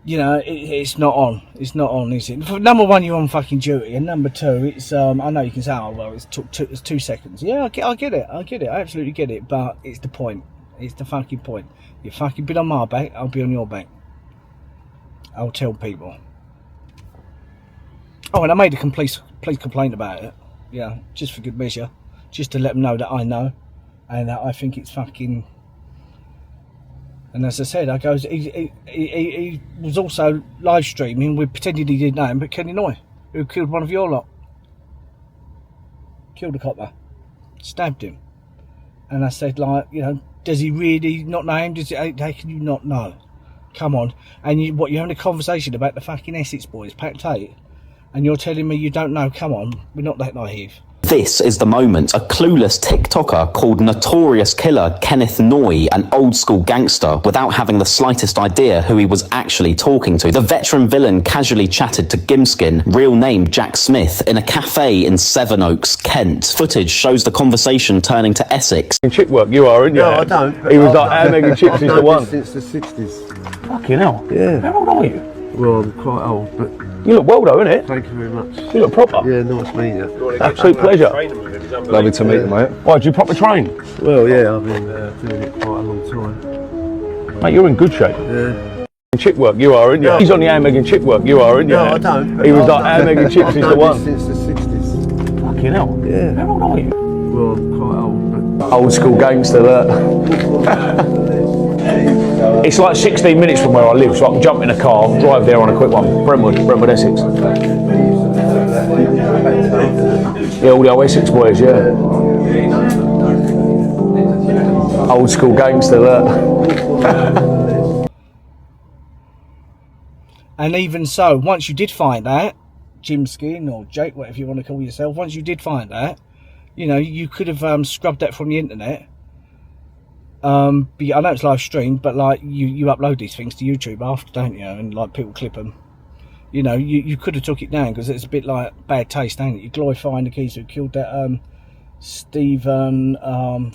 You know, it's not on. It's not on, is it? Number one, you're on fucking duty, and number two, it's I know you can say, oh well, it's 2 seconds. Yeah, I get it. I absolutely get it. But it's the point. It's the fucking point. You've fucking been on my back, I'll be on your back. I'll tell people. Oh, and I made a police complaint about it. Yeah, just for good measure, just to let them know that I know, and that I think it's fucking. And as I said, he was also live streaming with, pretending he didn't know him, but Kenny Noy, who killed one of your lot. Killed a copper. Stabbed him. And I said, like, you know, does he really not know him? How can you not know? Come on. And you're having a conversation about the fucking Essex boys, Pact 8, and you're telling me you don't know? Come on, we're not that naive. This is the moment. A clueless TikToker called notorious killer Kenneth Noy an old school gangster without having the slightest idea who he was actually talking to. The veteran villain casually chatted to Gymskin, real name Jack Smith, in a cafe in Sevenoaks, Kent. Footage shows the conversation turning to Essex. Chick work, you are, aren't you? No, I don't. He was like, how many chicks is the one? Since the 60s. Fucking hell. Yeah. How old are you? Well, I'm quite old, but You look well though, innit? thank you very much. You look proper. Yeah, nice meeting you. Absolute pleasure. Lovely to meet you, mate. Why, do you proper train? Well, yeah, I've been doing it quite a long time. Mate, you're in good shape. Yeah. Chick work, you are, aren't you? He's on the handbag and chick work, you are, aren't you? No, I don't. He was like, handbag and chicks is the one. Since the 60s. Fucking hell. Yeah. How old are you? Well, I'm quite old, but Old school gangster, that. It's like 16 minutes from where I live, so I can jump in a car, drive there on a quick one. Brentwood, Essex. Yeah, all the old Essex boys, yeah. Old school gangster, that. And even so, once you did find that, Gymskin or Jake, whatever you want to call yourself, once you did find that, you know, you could have scrubbed that from the internet. But I know it's live streamed, but like you upload these things to YouTube after, don't you? And like people clip them. You know, you could have took it down, because it's a bit like bad taste, ain't it? You're glorifying the geezer who killed that Stephen,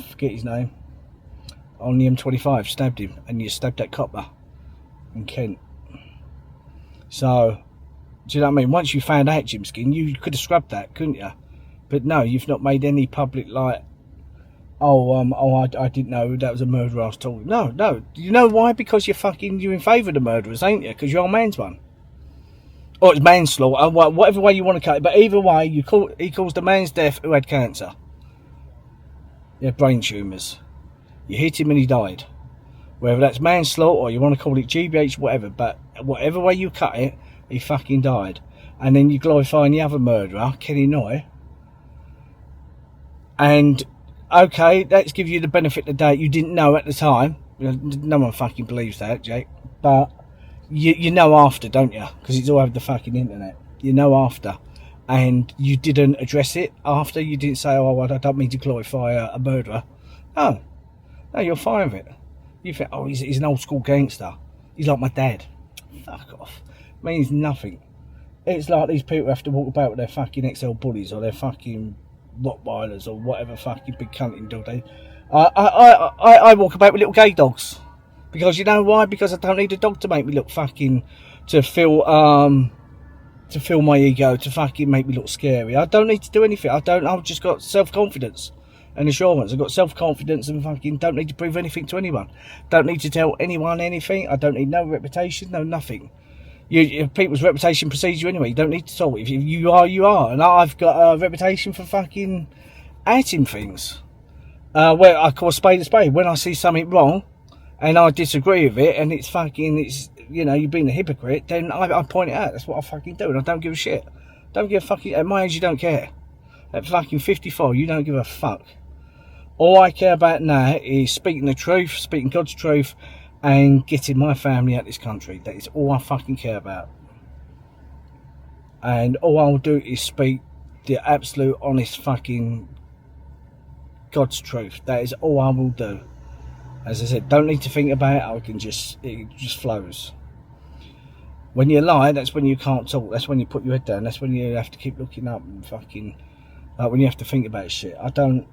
forget his name, on the M25, stabbed him, and you stabbed that copper in Kent. So, do you know what I mean? Once you found out Gymskin, you could have scrubbed that, couldn't you? But no, you've not made any public like, I didn't know that was a murderer I was talking. No. You know why? Because you're in favour of the murderers, ain't you? Because you're old man's one. Or it's manslaughter, whatever way you want to cut it. But either way, he caused the man's death who had cancer. He had brain tumours. You hit him and he died. Whether that's manslaughter or you want to call it GBH, whatever, but whatever way you cut it, he fucking died. And then you glorifying the other murderer, Kenny Noy. And, okay, let's give you the benefit of the doubt. You didn't know at the time. No one fucking believes that, Jake. But you know after, don't you? Because it's all over the fucking internet. You know after. And you didn't address it after. You didn't say, oh, I don't mean to glorify a murderer. No, you're fine with it. You think, oh, he's an old school gangster. He's like my dad. Fuck off. Means nothing. It's like these people have to walk about with their fucking XL bullies or their fucking Rottweilers or whatever fucking big cunting dog they. I walk about with little gay dogs. Because you know why? Because I don't need a dog to make me look fucking, to feel my ego, to fucking make me look scary. I don't need to do anything. I've just got self-confidence and assurance. I've got self-confidence and fucking don't need to prove anything to anyone. Don't need to tell anyone anything. I don't need no reputation, no nothing. People's reputation precedes you anyway. You don't need to talk. If you are, you are. And I've got a reputation for fucking acting things. Where I call a spade a spade. When I see something wrong and I disagree with it and it's you know, you're being a hypocrite, then I point it out. That's what I fucking do, and I don't give a shit. Don't give a fucking... At my age, you don't care. At fucking 54, you don't give a fuck. All I care about now is speaking the truth, speaking God's truth, and getting my family out of this country. That is all I fucking care about. And all I'll do is speak the absolute, honest fucking God's truth. That is all I will do. As I said, don't need to think about it. It just flows. When you lie, that's when you can't talk. That's when you put your head down. That's when you have to keep looking up and fucking... when you have to think about shit. I don't...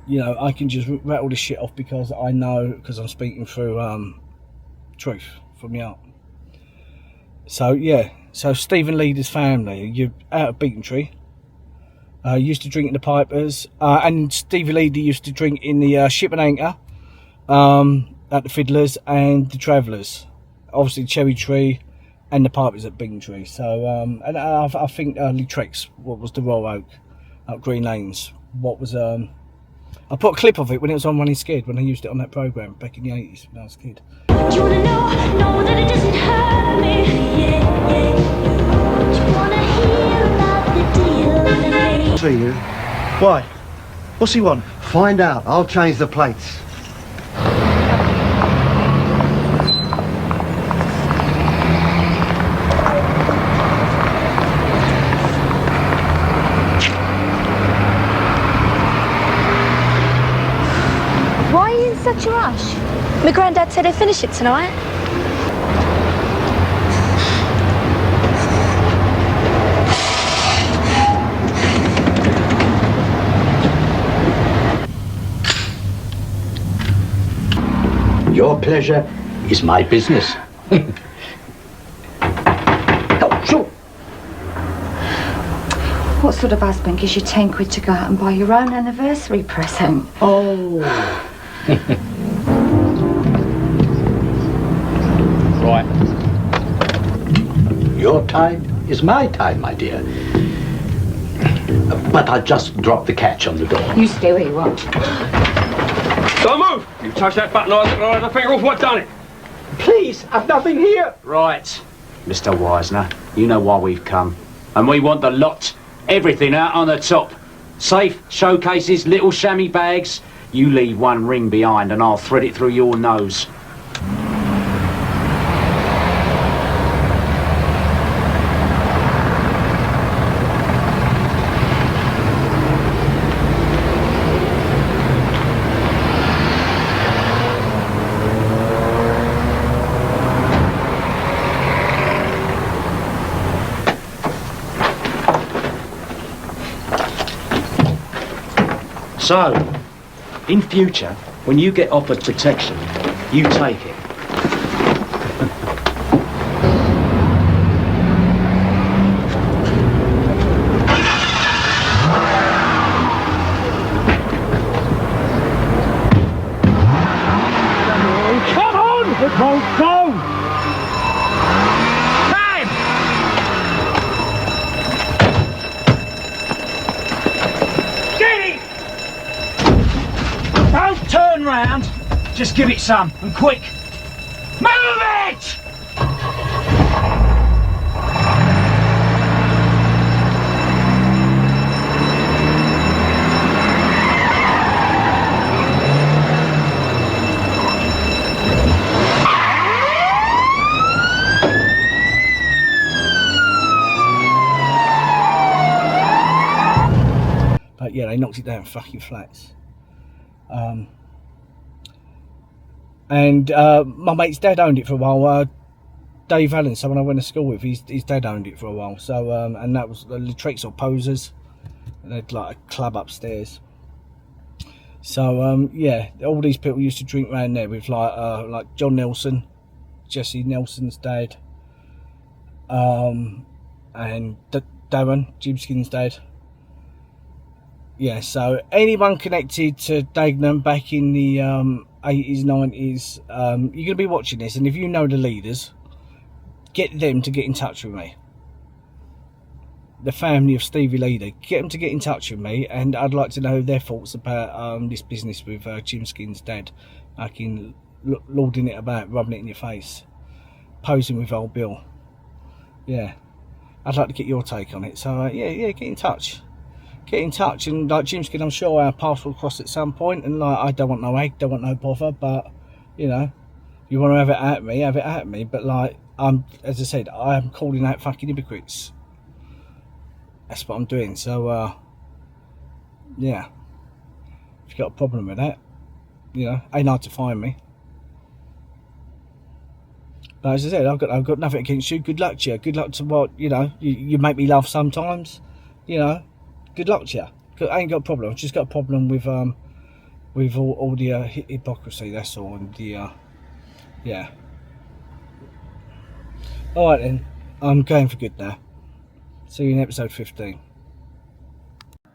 You know, I can just rattle this shit off because I know, because I'm speaking through truth from the heart. So, yeah. So, Stephen Leader's family, you're out of Beacontree. Used to drink in the Pipers. And Stevie Leader used to drink in the Ship and Anchor. At the Fiddlers and the Travellers. Obviously, Cherry Tree and the Pipers at Beacontree. So, and I think Lee Trex, what was the Royal Oak up Green Lanes. What was... I put a clip of it when it was on Running Scared, when I used it on that programme back in the 80s when I was a kid. Do you wanna know that it doesn't hurt me? Do you wanna hear about the deal? See you. Why? What's he want? Find out. I'll change the plates. Such a rush. My granddad said he'd finish it tonight. Your pleasure is my business. Oh, sure. What sort of husband gives you 10 quid to go out and buy your own anniversary present? Oh. Right. Your time is my time, my dear. But I just dropped the catch on the door. You stay where you are. Don't move! You touch that button, I'll the finger off what done it. Please, I've nothing here. Right, Mr. Wisner, you know why we've come. And we want the lot, everything out on the top. Safe, showcases, little chamois bags. You leave one ring behind and I'll thread it through your nose. So, in future, when you get offered protection, you take it. Come on! It won't go! Time! Get it! Don't turn round. Just give it some, and quick. Move it! But yeah, they knocked it down fucking flats. And my mate's dad owned it for a while. Dave Allen, someone I went to school with, his dad owned it for a while. So and that was the Tricks or Posers. They had like a club upstairs. So yeah, all these people used to drink around there with like John Nelson, Jesse Nelson's dad, and Darren, Gymskin's dad. Yeah, so anyone connected to Dagenham back in the 80s, 90s, you're going to be watching this, and if you know the leaders, get them to get in touch with me. The family of Stevie Leader, get them to get in touch with me, and I'd like to know their thoughts about this business with Gymskin's dad, fucking lording it about, rubbing it in your face, posing with old Bill. Yeah, I'd like to get your take on it. So yeah, get in touch. Get in touch, and like Gymskin, I'm sure our paths will cross at some point, and like I don't want no egg, don't want no bother, but you know, if you want to have it at me, but like as I said, I am calling out fucking hypocrites. That's what I'm doing. So yeah, if you've got a problem with that, you know, ain't hard to find me. But as I said, I've got nothing against you. Good luck to you. Good luck to what, you know, you make me laugh sometimes, you know. Good luck to you. I ain't got a problem. I've just got a problem with all the hypocrisy. That's all. And the yeah. All right then. I'm going for good now. See you in episode 15.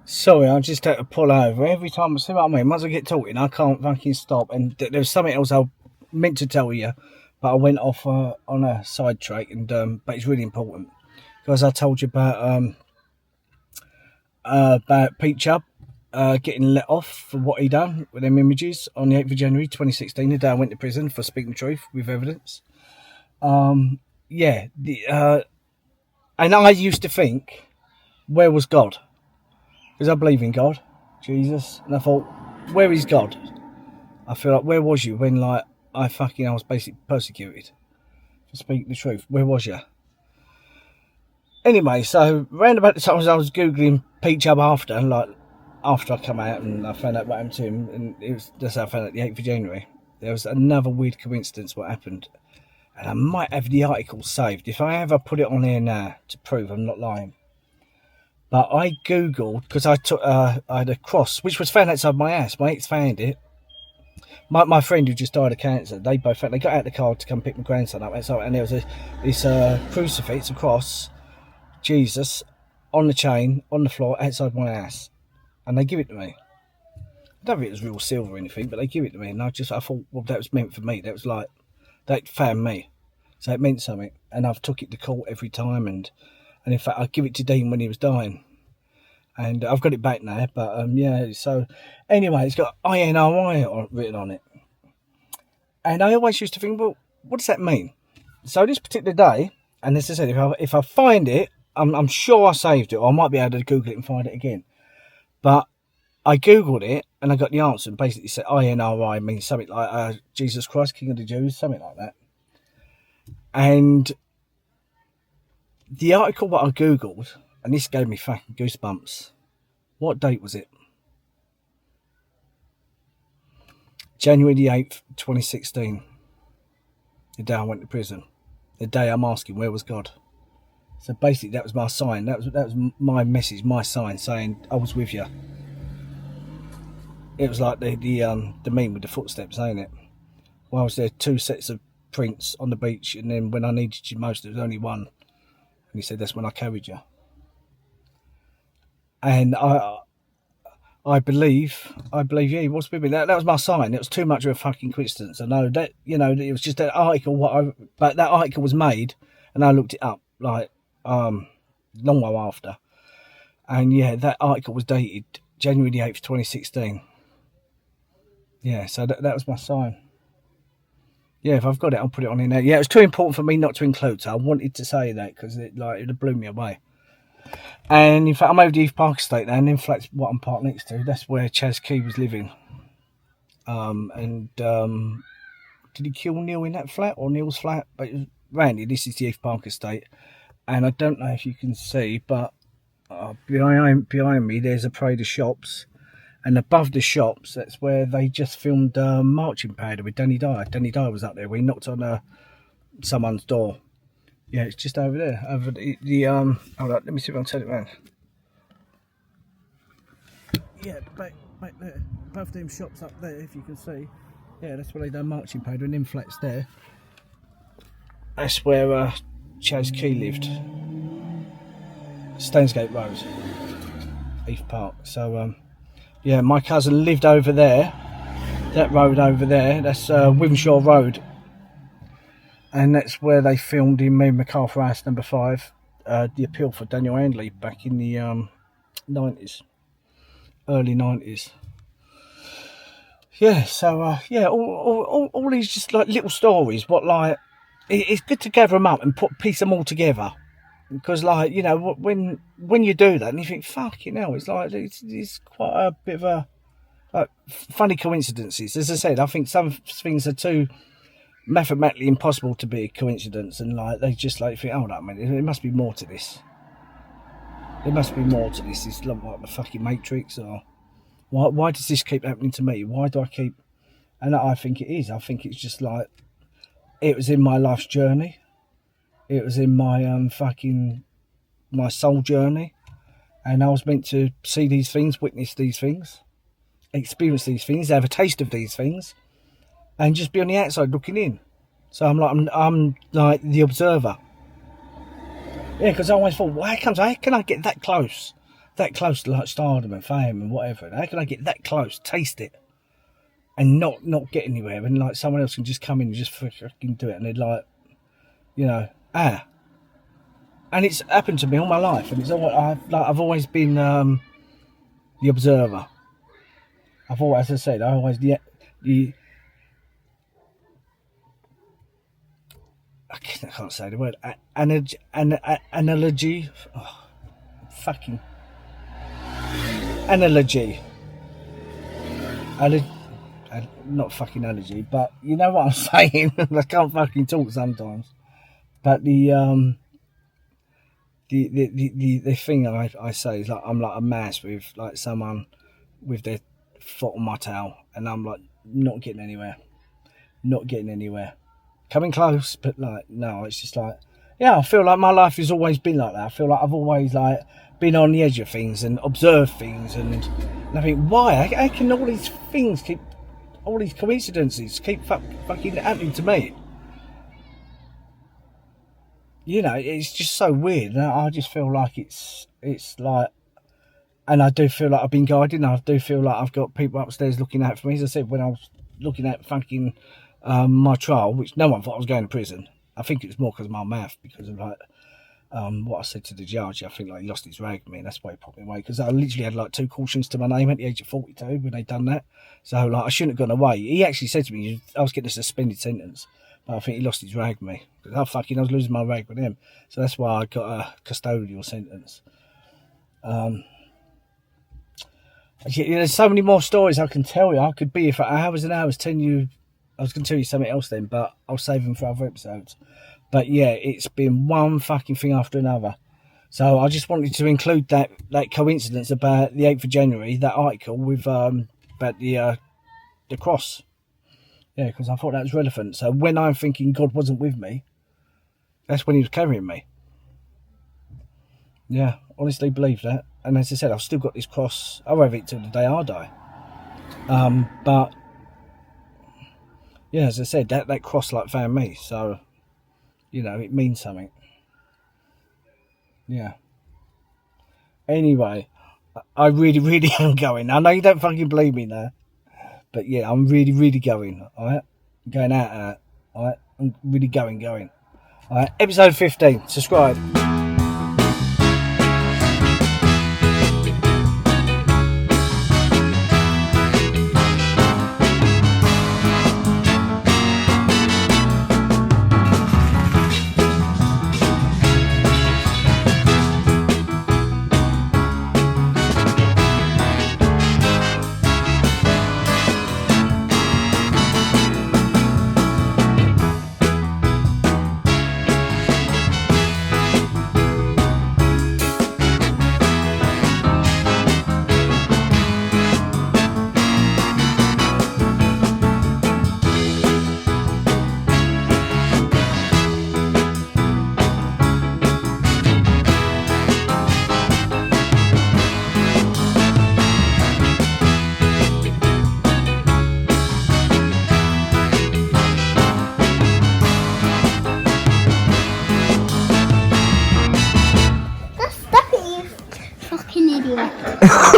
Sorry, I just had to pull over every time. I see what I mean. Once I get talking, I can't fucking stop. And there's something else I meant to tell you, but I went off on a side track. And but it's really important because I told you about Pete Chubb getting let off for what he done with them images on the 8th of January 2016, the day I went to prison for speaking the truth with evidence. Yeah, and I used to think, where was God? Because I believe in God, Jesus, and I thought, where is God? I feel like, where was you when like I was basically persecuted for speaking the truth? Where was you? Anyway, so round about the time I was googling Pete Chubb after I come out and I found out what happened to him, and that's how I found out the 8th of January. There was another weird coincidence what happened, and I might have the article saved if I ever put it on here now to prove I'm not lying. But I googled because I had a cross which was found outside my house. My ex found it. My friend who just died of cancer, they got out of the car to come pick my grandson up outside, and there was this crucifix, a cross. Jesus on the chain on the floor outside my house, and they give it to me. I don't think it was real silver or anything, but they give it to me, and I thought, well, that was meant for me. That was like, that found me, so it meant something. And I've took it to court every time, and in fact I give it to Dean when he was dying, and I've got it back now. But yeah, so anyway, it's got INRI written on it, and I always used to think, well, what does that mean? So this particular day, and as I said, if I find it, I'm sure I saved it, or I might be able to Google it and find it again. But I Googled it, and I got the answer, and basically said INRI means something like Jesus Christ, King of the Jews, something like that. And the article what I Googled, and this gave me fucking goosebumps. What date was it? January the 8th, 2016. The day I went to prison. The day I'm asking, where was God? So basically, that was my sign. That was my message, my sign, saying I was with you. It was like the meme with the footsteps, ain't it? Well, I was there, 2 sets of prints on the beach, and then when I needed you most, there was only one. And he said, that's when I carried you. And I believe, yeah, he was with me. That was my sign. It was too much of a fucking coincidence. I know that, you know, it was just an article. But that article was made, and I looked it up like long while after. And yeah, that article was dated January the 8th, 2016. Yeah, so that was my sign. Yeah, if I've got it, I'll put it on in there. Yeah, it was too important for me not to include, so I wanted to say that because it blew me away. And in fact, I'm over the Heath Park estate now, and in fact, what I'm parked next to, that's where Chaz Key was living. Did he kill Neil in that flat or Neil's flat? But Randy, this is the Heath Park estate, and I don't know if you can see, but behind me there's a parade of shops, and above the shops that's where they just filmed Marching Powder with Danny Dyer. Danny Dyer was up there. We knocked on someone's door. Yeah, it's just over there. Over the hold on, let me see if I can turn it around. Yeah, back there, above them shops up there, if you can see. Yeah, that's where they done Marching Powder, and in flats there. That's where Chaz Key lived. Stainsgate Road, Heath Park. So, yeah, my cousin lived over there. That road over there, that's Wimshaw Road. And that's where they filmed in Me MacArthur House number 5, the appeal for Daniel Handley back in the 90s, early 90s. Yeah, so yeah, all these just like little stories. What like it's good to gather them up and piece them all together, because like you know when you do that and you think fucking hell, it's like it's quite a bit of a like funny coincidences. As I said, I think some things are too mathematically impossible to be a coincidence, and like they just like think, hold up, man, there must be more to this. There must be more to this. It's like the fucking Matrix, or why does this keep happening to me? Why do I keep? And I think it is. I think it's just like it was in my life's journey. It was in my my soul journey, and I was meant to see these things, witness these things, experience these things, have a taste of these things, and just be on the outside looking in. So I'm like the observer. Yeah, because I always thought, well, how can I get that close to like stardom and fame and whatever? How can I get that close, taste it, and not get anywhere? And like someone else can just come in and just fucking do it, and they're like, you know, And it's happened to me all my life, and it's all I've always been the observer. I've always, as I said, I can't say the word. Analogy. Oh, fucking analogy. Not fucking allergy, but you know what I'm saying. I can't fucking talk sometimes. But the thing I say is like I'm like a mouse with like someone with their foot on my tail, and I'm like not getting anywhere. Coming close, but like no, it's just like yeah, I feel like my life has always been like that. I feel like I've always like been on the edge of things and observed things, and I think why? How can all these things keep, all these coincidences keep fucking happening to me? You know, it's just so weird. And I just feel like it's like, and I do feel like I've been guided. And I do feel like I've got people upstairs looking out for me. As I said, when I was looking at fucking my trial, which no one thought I was going to prison. I think it was more because of my mouth, because of like what I said to the judge. I think like he lost his rag at me, and that's why he put me away. Because I literally had like 2 cautions to my name at the age of 42 when they done that. So like I shouldn't have gone away. He actually said to me, I was getting a suspended sentence. But I think he lost his rag with me. Because I was losing my rag with him. So that's why I got a custodial sentence. There's so many more stories I can tell you. I could be here for hours and hours telling you. I was going to tell you something else then, but I'll save them for other episodes. But yeah, it's been one fucking thing after another. So I just wanted to include that coincidence about the 8th of January, that article with about the cross. Yeah, because I thought that was relevant. So when I'm thinking God wasn't with me, that's when he was carrying me. Yeah, honestly believe that. And as I said, I've still got this cross. I'll have it till the day I die. But yeah, as I said, that cross like found me. So, you know, it means something. Yeah. Anyway, I really, really am going. I know you don't fucking believe me now. But yeah, I'm really, really going, alright? I'm going out, alright? I'm really going. Alright, episode 15, subscribe. back.